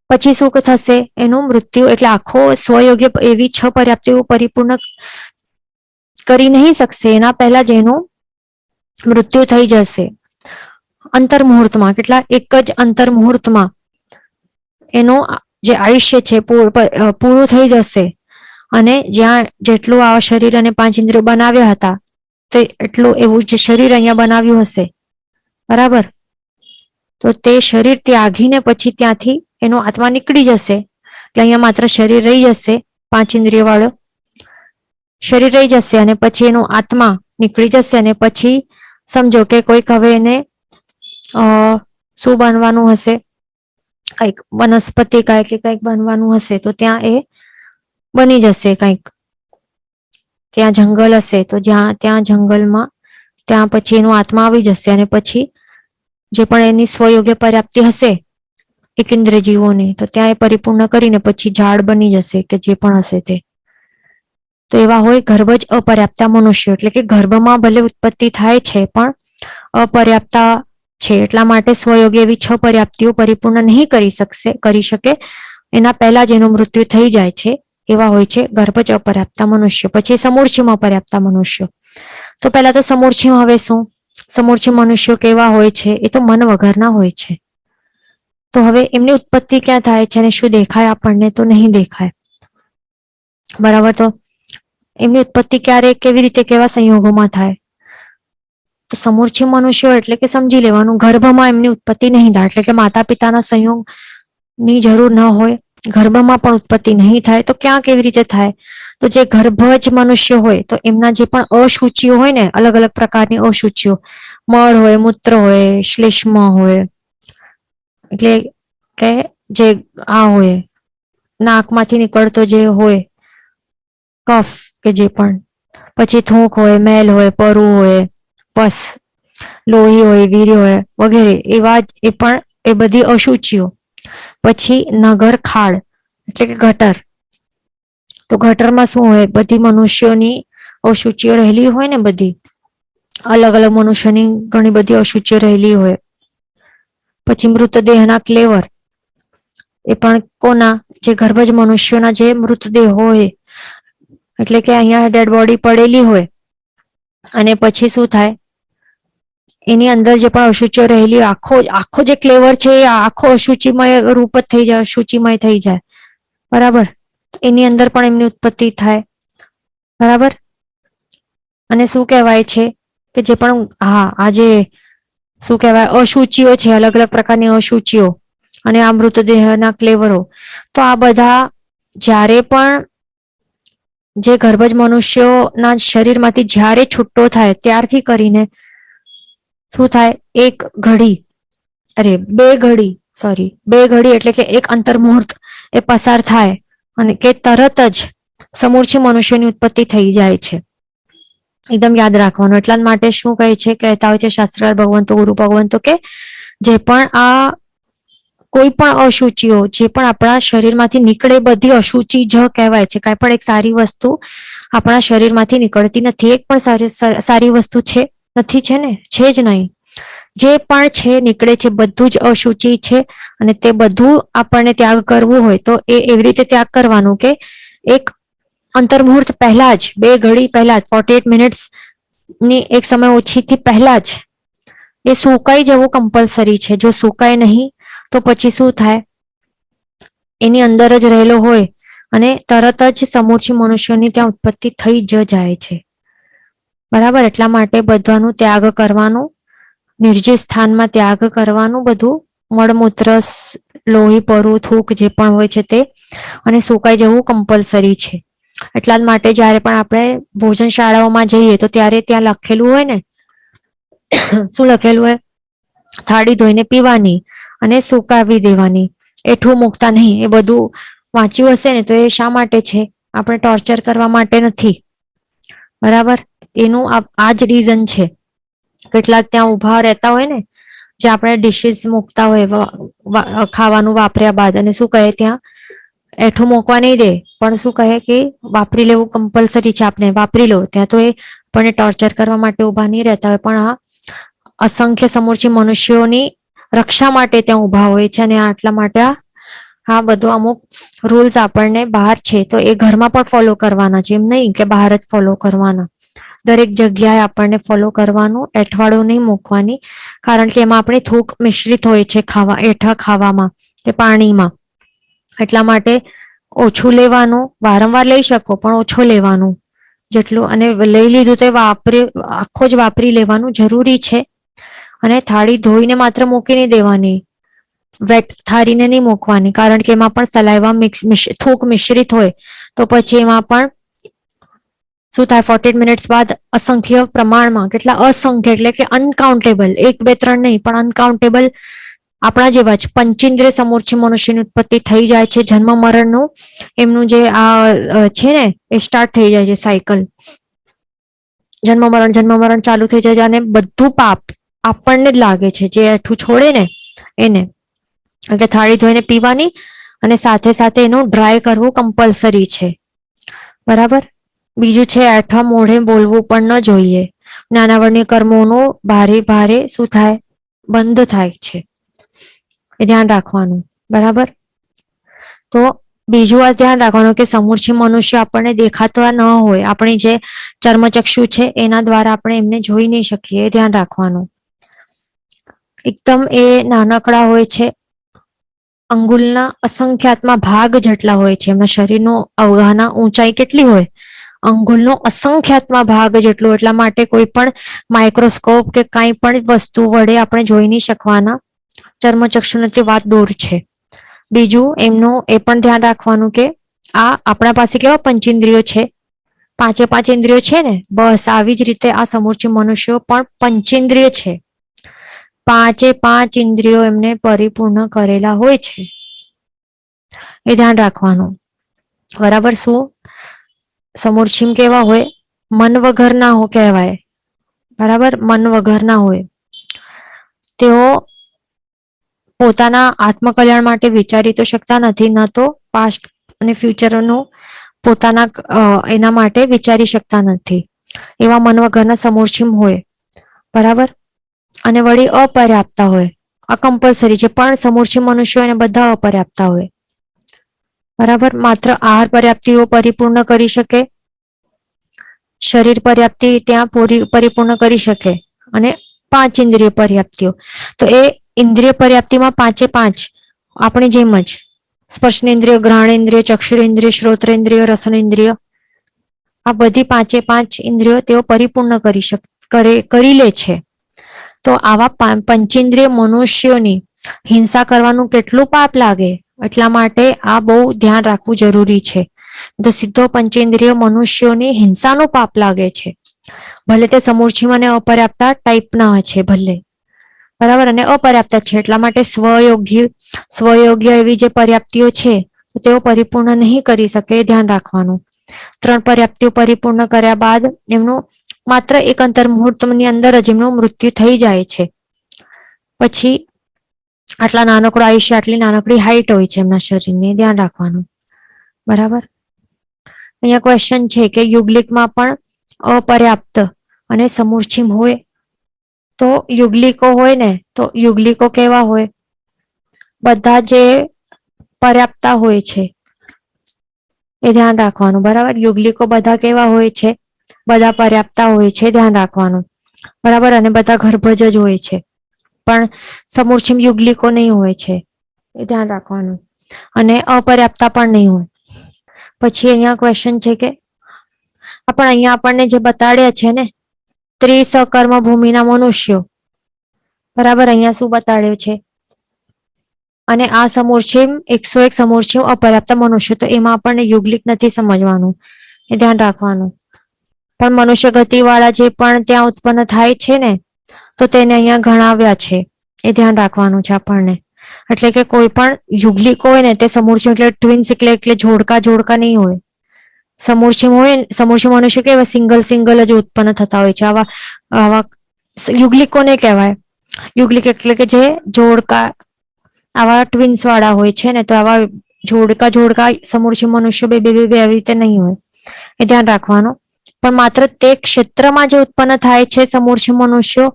પછી શું થશે? એનું મૃત્યુ. એટલે આખો સ્વયોગ્ય એવી 6 પર્યાપ્તિઓ પરિપૂર્ણ કરી નહીં શકશે, એના પહેલા જ એનું મૃત્યુ થઈ જશે. અંતર મુહૂર્તમાં, કેટલા? એક જ અંતર મુહૂર્તમાં એનું જે આયુષ્ય છે પૂરું થઈ જશે અને જ્યાં જેટલું આ શરીર અને 5 ઇન્દ્રિયો બનાવ્યા હતા તે એટલું એવું જે શરીર અહીંયા બનાવ્યું હશે. બરાબર. તો તે શરીર ત્યાગીને પછી ત્યાંથી એનો આત્મા નીકળી જશે. એટલે અહીંયા માત્ર શરીર રહી જશે, 5 ઇન્દ્રિય વાળો શરીર રહી જશે અને પછી એનો આત્મા નીકળી જશે અને પછી સમજો કે કોઈક હવે એને શું બનવાનું હશે, કંઈક વનસ્પતિ કાંઈક કે કંઈક બનવાનું હશે તો ત્યાં એ બની જશે. કંઈક ત્યાં જંગલ હશે તો ત્યાં જંગલમાં ત્યાં પછી એનો આત્મા આવી જશે અને પછી જે પણ એની સ્વયોગ્ય પર્યાપ્તિ હશે એકેન્દ્રિય જીવોની, તો ત્યાં એ પરિપૂર્ણ કરીને પછી ઝાડ બની જશે કે જે પણ હશે તે. તો એવા હોય ગર્ભજ અપર્યાપ્તા મનુષ્યો. એટલે કે ગર્ભમાં ભલે ઉત્પત્તિ થાય છે પણ અપર્યાપ્તા છે, એટલા માટે સ્વયોગ્ય એવી 6 પર્યાપ્તિઓ પરિપૂર્ણ નહીં કરી શકે, એના પહેલા જ એનું મૃત્યુ થઈ જાય છે. એવા હોય છે ગર્ભજ અપર્યાપ્તા મનુષ્યો. પછી સમૂર્છિમ અપર્યાપ્તા મનુષ્યો. તો પહેલા તો સમૂર્છિમ. હવે શું? સમૂર્છિમ મનુષ્યો કેવા હોય છે? એ તો મન વગરના હોય છે. તો હવે એમની ઉત્પત્તિ ક્યાં થાય છે અને શું દેખાય આપણને? તો નહીં દેખાય. બરાબર. તો એમની ઉત્પત્તિ ક્યારે, કેવી રીતે, કેવા સંયોગોમાં થાય? તો સમૂર્છિમ મનુષ્યો એટલે કે સમજી લેવાનું ગર્ભમાં એમની ઉત્પત્તિ નહીં થાય, એટલે કે માતા પિતાના સંયોગની જરૂર ન હોય, ગર્ભમાં પણ ઉત્પત્તિ નહીં થાય. તો ક્યાં કેવી રીતે થાય? તો જે ગર્ભજ મનુષ્ય હોય તો એમના જે પણ અશુચિઓ હોય ને, અલગ અલગ પ્રકારની અશુચિઓ, મળ હોય, મૂત્ર હોય, શ્લેષ્મ હોય, એટલે કે જે આ હોય નાકમાંથી નીકળતો જે હોય કફ કે જે પણ, પછી થૂંક હોય, મેલ હોય, પરુ હોય, પસ, લોહી હોય, વીર્ય હોય વગેરે, એવા એ પણ એ બધી અશુચિઓ. પછી નગર ખાડ એટલે કે ગટર. તો ગટરમાં શું હોય? બધી મનુષ્યોની અશુચિઓ રહેલી હોય ને, બધી અલગ અલગ મનુષ્યની ઘણી બધી અશુચિઓ રહેલી હોય. પછી મૃતદેહના ક્લેવર, એ પણ કોના? જે ગર્ભજ મનુષ્યોના જે મૃતદેહ હોય, એટલે કે અહીંયા ડેડ બોડી પડેલી હોય અને પછી શું થાય? એની અંદર જે પણ અશુચિઓ રહેલી આખો જે ક્લેવર છે એ આખો અશુચિમય રૂપ જ થઈ જાય, અશુચિમય થઈ જાય. બરાબર. એની અંદર પણ એમની ઉત્પત્તિ થાય. બરાબર. અને શું કહેવાય છે કે જે પણ આજે શું કહેવાય અશુચિઓ છે, અલગ અલગ પ્રકારની અશુચિઓ અને આ મૃતદેહના ક્લેવરો, તો આ બધા જ્યારે પણ જે ગર્ભજ મનુષ્યોના શરીરમાંથી જ્યારે છૂટો થાય ત્યારથી કરીને શું થાય, બે ઘડી એટલે કે એક અંતર્મુહૂર્ત એ પસાર થાય અને કે તરત જ સમૂર્છિ મનુષ્યની ઉત્પત્તિ થઈ જાય છે. એકદમ યાદ રાખવાનું. એટલા માટે શું કહે છે, કહેતા હોય છે શાસ્ત્રકાર ભગવંતો, ગુરુ ભગવંતો કે જે પણ આ કોઈ પણ અશુચિઓ જે પણ આપણા શરીરમાંથી નીકળે બધી અશુચિ જ કહેવાય છે. કાંઈ પણ એક સારી વસ્તુ આપણા શરીરમાંથી નીકળતી નથી. એક પણ સારી વસ્તુ છે નથી, છે ને, છે જ નહીં. જે પણ છે નીકળે છે બધું જ અશુચિ છે અને તે બધું આપણને ત્યાગ કરવું હોય તો એ એવી રીતે ત્યાગ કરવાનું કે એક અંતર્મુહૂર્ત પહેલા જ, બે ઘડી પહેલા જ, 48 મિનિટ્સ ની એક સમય ઓછીથી પહેલા જ એ સુકાઈ જવું કમ્પલસરી છે. જો સુકાય નહીં તો પછી શું થાય, એની અંદર જ રહેલો હોય અને તરત જ સમૂર્છિ મનુષ્યની ત્યાં ઉત્પત્તિ થઈ જ જાય છે. બરાબર. એટલા માટે બધાનું ત્યાગ કરવાનું, નિર્જીવ સ્થાનમાં ત્યાગ કરવાનું, બધું મળમૂત્ર, લોહી, પરુ, થૂક જે પણ હોય છે તે, અને સુકાઈ જવું કમ્પલસરી છે. એટલા જ માટે જ્યારે પણ આપણે ભોજન શાળાઓમાં જઈએ તો ત્યારે ત્યાં લખેલું હોય ને, શું લખેલું હોય, થાળી ધોઈને પીવાની અને સુકાવી દેવાની, એઠું મૂકતા નહીં. એ બધું વાંચ્યું હશે ને તો એ શા માટે છે, આપણે ટોર્ચર કરવા માટે નથી. બરાબર. એનું આ જ રીઝન છે. કેટલાક ત્યાં ઉભા રહેતા હોય ને, જે આપણે ડિશિસ મૂકતા હોય ખાવાનું વાપર્યા બાદ, અને શું કહે ત્યાં એઠું મૂકવા નહીં દે પણ શું કહે કે વાપરી લેવું કમ્પલસરી છે, આપણે વાપરી લો. ત્યાં તો એ આપણને ટોર્ચર કરવા માટે ઉભા નહીં રહેતા હોય, પણ આ અસંખ્ય સમૂર્ચિ મનુષ્યોની રક્ષા માટે ત્યાં ઉભા હોય છે. અને આટલા માટે આ બધો અમુક રૂલ્સ આપણને બહાર છે તો એ ઘરમાં પણ ફોલો કરવાના છે, એમ નહીં કે બહાર જ ફોલો કરવાના. દરેક જગ્યાએ આપણને ફોલો કરવાનું, એઠવાડું નહીં મૂકવાની, કારણ કે એમાં આપણી થૂક મિશ્રિત હોય છે એઠા ખાવામાં કે પાણીમાં. એટલા માટે ઓછું લેવાનું, વારંવાર લઈ શકો પણ ઓછું લેવાનું જેટલું, અને લઈ લીધું તો આખો જ વાપરી લેવાનું જરૂરી છે. અને થાળી ધોઈને માત્ર મૂકી નહીં દેવાની, વેટ થાળીને નહીં મૂકવાની, કારણ કે એમાં પણ સલાઈવા થૂક મિશ્રિત હોય તો પછી એમાં પણ શું થાય, 48 મિનિટ્સ બાદ અસંખ્ય પ્રમાણમાં, કેટલા અસંખ્ય એટલે કે અનકાઉન્ટેબલ, 1, 2, 3 નહીં પણ અનકાઉન્ટેબલ આપણા જેવા જ પંચેન્દ્રિય સમૂર્છિ મનુષ્યની ઉત્પત્તિ થઈ જાય છે. જન્મ મરણનું એમનું જે આ છે ને એ સ્ટાર્ટ થઈ જાય છે સાયકલ. જન્મ મરણ ચાલુ થઈ જાય અને બધું પાપ આપણને જ લાગે છે, જે એઠું છોડે ને એને. એટલે થાળી ધોઈને પીવાની અને સાથે સાથે એનું ડ્રાય કરવું કમ્પલસરી છે. બરાબર. બીજું છે, એઠા મોઢે બોલવું પણ ન જોઈએ. જ્ઞાનાવરણી કર્મોનું ભારે શું થાય, બંધ થાય છે. એ ધ્યાન રાખવાનું. બરાબર. તો બીજું આ ધ્યાન રાખવાનું કે સમૂર્છિ મનુષ્ય આપણને દેખાતા ન હોય, આપણી જે ચર્મચક્ષુ છે એના દ્વારા આપણે એમને જોઈ નહીં શકીએ, એ ધ્યાન રાખવાનું. એકદમ એ નાનકડા હોય છે, અંગુલના અસંખ્યાતમાં ભાગ જેટલા હોય છે. એમના શરીરનો અવગાહના ઊંચાઈ કેટલી હોય, અંગુલનો અસંખ્યાતમાં ભાગ જેટલું. એટલા માટે કોઈ પણ માઇક્રોસ્કોપ કે કાંઈ પણ વસ્તુ વડે આપણે જોઈ નહીં શકવાના. ચર્મચક્ષુની તે વાત દૂર છે. બીજું એમનું એ પણ ધ્યાન રાખવાનું કે આ આપણા પાસે કેવા પંચેન્દ્રિયો છે, 5 ઇન્દ્રિયો છે ને, બસ આવી જ રીતે આ સમૂર્છિ મનુષ્યો પણ પંચેન્દ્રિય છે. 5 ઇન્દ્રિયો એમને પરિપૂર્ણ કરેલા હોય છે, એ ધ્યાન રાખવાનું. બરાબર. શું સમૂર્છિમ કેવા હોય, મન વગરના કહેવાય. બરાબર. મન વગરના હોય. તેઓ પોતાના આત્મકલ્યાણ માટે વિચારી તો શકતા નથી, ન તો પાસ્ટ અને ફ્યુચરનું પોતાના એના માટે વિચારી શકતા નથી. એવા મન વગરના સમૂર્છિમ હોય. બરાબર. અને વળી અપર્યાપ્તા હોય. આ કમ્પલસરી છે, પણ સમૂર્છિ મનુષ્યો એને બધા અપર્યાપ્તા હોય. બરાબર. માત્ર આહાર પર્યાપ્તિઓ પરિપૂર્ણ કરી શકે, શરીર પર્યાપ્તિ ત્યાં પરિપૂર્ણ કરી શકે, અને 5 ઇન્દ્રિય પર્યાપ્તિઓ. તો એ ઇન્દ્રિય પર્યાપ્તિમાં 5 આપણી જેમ જ સ્પર્શનેન્દ્રિય, ઘ્રાણેન્દ્રિય, ચક્ષુરેન્દ્રિય, શ્રોત્રેન્દ્રિય, રસનેન્દ્રિય, આ બધી 5 ઇન્દ્રિયો તેઓ પરિપૂર્ણ કરી લે છે. તો આવા પંચેન્દ્રિય મનુષ્યોની હિંસા કરવાનું કેટલું પાપ લાગે. એટલા માટે આ બહુ ધ્યાન રાખવું જરૂરી છે. તો સીધો પંચેન્દ્રિય મનુષ્યોની હિંસાનું પાપ લાગે છે. ભલે તે સમૂર્છિમ અને અપર્યાપ્તા ટાઈપના છે ભલે, બરાબર, અને અપર્યાપ્ત છે એટલા માટે સ્વયોગ્ય એવી જે પર્યાપ્તિઓ છે તો તેઓ પરિપૂર્ણ નહીં કરી શકે, એ ધ્યાન રાખવાનું. 3 પર્યાપ્તિઓ પરિપૂર્ણ કર્યા બાદ એમનું માત્ર એક અંતર મુહૂર્તની અંદર જ એમનું મૃત્યુ થઈ જાય છે. પછી આટલા નાનકડું આયુષ્ય, આટલી નાનકડી હાઈટ હોય છે એમના શરીરની, ધ્યાન રાખવાનું. બરાબર. અહીંયા ક્વેશ્ચન છે કે યુગલિકમાં પણ અપર્યાપ્ત અને સમૂર્છિમ હોય તો યુગલિકો હોય ને, તો યુગલિકો કેવા હોય? બધા જે પર્યાપ્તા હોય છે એ ધ્યાન રાખવાનું. બરાબર. યુગલિકો બધા કેવા હોય છે? બધા પર્યાપ્તા હોય છે, ધ્યાન રાખવાનું. બરાબર. અને બધા ગર્ભજ જ હોય છે, પણ સમૂર્છિમ યુગલિકો નહીં હોય છે, એ ધ્યાન રાખવાનું. અને અપર્યાપ્તા પણ નહીં હોય. પછી અહીંયા ક્વેશ્ચન છે કે અહીંયા આપણને જે બતાડ્યા છે ને, 30 સકર્મ ભૂમિના મનુષ્યો, બરાબર, અહીંયા શું બતાડ્યું છે? અને આ સમૂર્છિમ 101 સમૂર્છિમ અપર્યાપ્ત મનુષ્ય, તો એમાં આપણને યુગલિક નથી સમજવાનું, એ ધ્યાન રાખવાનું. પણ મનુષ્ય ગતિવાળા જે પણ ત્યાં ઉત્પન્ન થાય છે ને, તો તેને અહીંયા ગણાવ્યા છે, એ ધ્યાન રાખવાનું છે આપણને. એટલે કે કોઈ પણ યુગલિક હોય ને તે સમૂર્છિમ એટલે ટ્વિન્સ એટલે જોડકા નહીં હોય. સમૂર્છિમ હોય, સમૂર્છિમ મનુષ્ય કેવા સિંગલ જ ઉત્પન્ન થતા હોય છે. આવા યુગલિકોને કહેવાય. યુગલિક એટલે કે જે જોડકા, આવા ટ્વિન્સ વાળા હોય છે ને, તો આવા જોડકા સમૂર્છિમ મનુષ્ય બે એવી રીતે નહીં હોય, એ ધ્યાન રાખવાનું. પણ માત્ર તે ક્ષેત્રમાં જે ઉત્પન્ન થાય છે સમૂર્છિમ મનુષ્યો,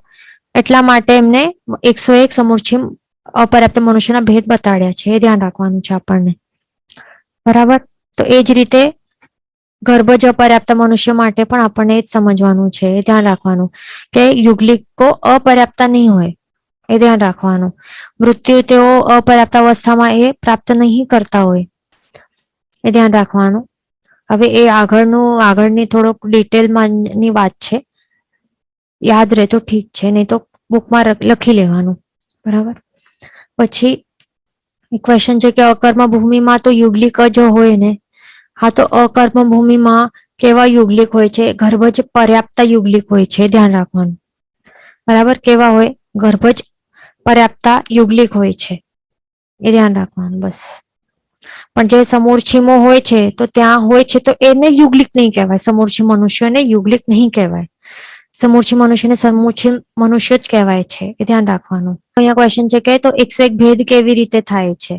એટલા માટે એમને 101 સમૂર્છિમ અપર્યાપ્ત મનુષ્યના ભેદ બતાડ્યા છે, એ ધ્યાન રાખવાનું છે આપણને. બરાબર. તો એ જ રીતે ગર્ભજ અપર્યાપ્ત મનુષ્ય માટે પણ આપણને એ જ સમજવાનું છે, એ ધ્યાન રાખવાનું કે યુગલિકો અપર્યાપ્ત નહીં હોય, એ ધ્યાન રાખવાનું. મૃત્યુ તેઓ અપર્યાપ્ત અવસ્થામાં એ પ્રાપ્ત નહીં કરતા હોય, એ ધ્યાન રાખવાનું. હવે એ આગળની થોડોક ડિટેલમાંની વાત છે, યાદ રહે તો ઠીક છે, નહીં તો બુકમાં લખી લેવાનું. બરાબર. પછી ક્વેશ્ચન છે કે અકર્મ ભૂમિમાં તો યુગલિક જ હોય ને? હા, તો અકર્મ ભૂમિમાં કેવા યુગલિક હોય છે? ગર્ભજ પર્યાપ્ત યુગલિક હોય છે, ધ્યાન રાખવાનું. બરાબર. કેવા હોય? ગર્ભજ પર્યાપ્તા યુગલિક હોય છે, એ ધ્યાન રાખવાનું. બસ. પણ જે સમૂર્છિમો હોય છે તો ત્યાં હોય છે તો એને યુગલિક નહીં કહેવાય, સમૂર્છિમ મનુષ્યને યુગલિક નહીં કહેવાય. સમૂર્છિમ મનુષ્યને સમૂર્છિમ મનુષ્ય જ કહેવાય છે, એ ધ્યાન રાખવાનું. અહીંયા ક્વેશ્ચન છે કે તો 101 ભેદ કેવી રીતે થાય છે?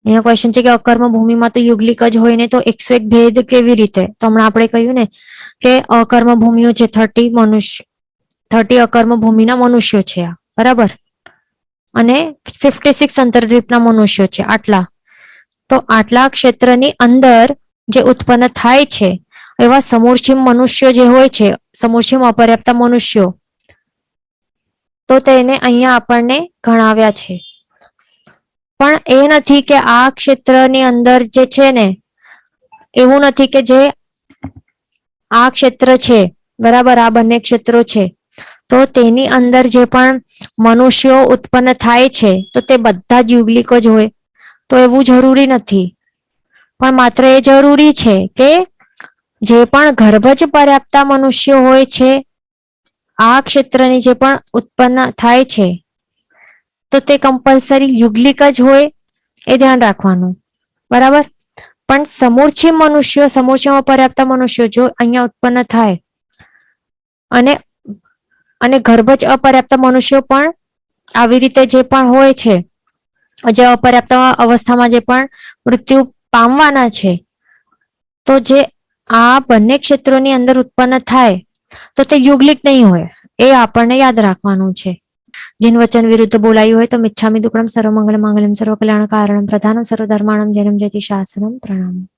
અહીંયા ક્વેશ્ચન છે કે અકર્મ ભૂમિમાં તો યુગલિક જ હોય ને, તો 101 ભેદ કેવી રીતે? તો હમણાં આપણે કહ્યું ને કે અકર્મ ભૂમિઓ છે 30 અકર્મ ભૂમિના મનુષ્યો છે આ, બરાબર, અને 56 અંતર્દ્વીપના મનુષ્યો છે આટલા. તો આટલા ક્ષેત્રની અંદર જે ઉત્પન્ન થાય છે એવા સમૂર્છિમ મનુષ્યો જે હોય છે, સમૂર્છિમ અપર્યાપ્ત મનુષ્યો, તો તેને અહીંયા આપણને ગણાવ્યા છે. પણ એ નથી કે આ ક્ષેત્રની અંદર જે છે ને, એવું નથી કે જે આ ક્ષેત્ર છે, બરાબર, આ બંને ક્ષેત્રો છે, તો તેની અંદર જે પણ મનુષ્યો ઉત્પન્ન થાય છે તો તે બધા જ યુગલિક જ હોય, તો એવું જરૂરી નથી. પણ માત્ર એ જરૂરી છે કે જે પણ ગર્ભજ પર્યાપ્તા મનુષ્યો હોય છે, આ ક્ષેત્રની જે પણ ઉત્પન્ન થાય છે તો તે કમ્પલસરી યુગલિક જ હોય, એ ધ્યાન રાખવાનું. બરાબર. પણ સમૂર્છિમ મનુષ્યો, સમૂર્છિમ અપર્યાપ્ત મનુષ્યો જો અહીંયા ઉત્પન્ન થાય અને ગર્ભજ અપર્યાપ્ત મનુષ્યો પણ આવી રીતે જે પણ હોય છે, જે અપર્યાપ્ત અવસ્થામાં જે પણ મૃત્યુ પામવાના છે, તો જે આ બંને ક્ષેત્રોની અંદર ઉત્પન્ન થાય તો તે યુગલિક નહીં હોય, એ આપણને યાદ રાખવાનું છે. जिन वचन विरुद्ध बोलायु હોય તો મિચ્છામિ દુક્કડમ સર્વમંગલ માંગલ્યમ સર્વકલ્યાણ કારણમ પ્રધાનમ સર્વધર્માણમ જયમ જયતિ શાસનમ પ્રણામ.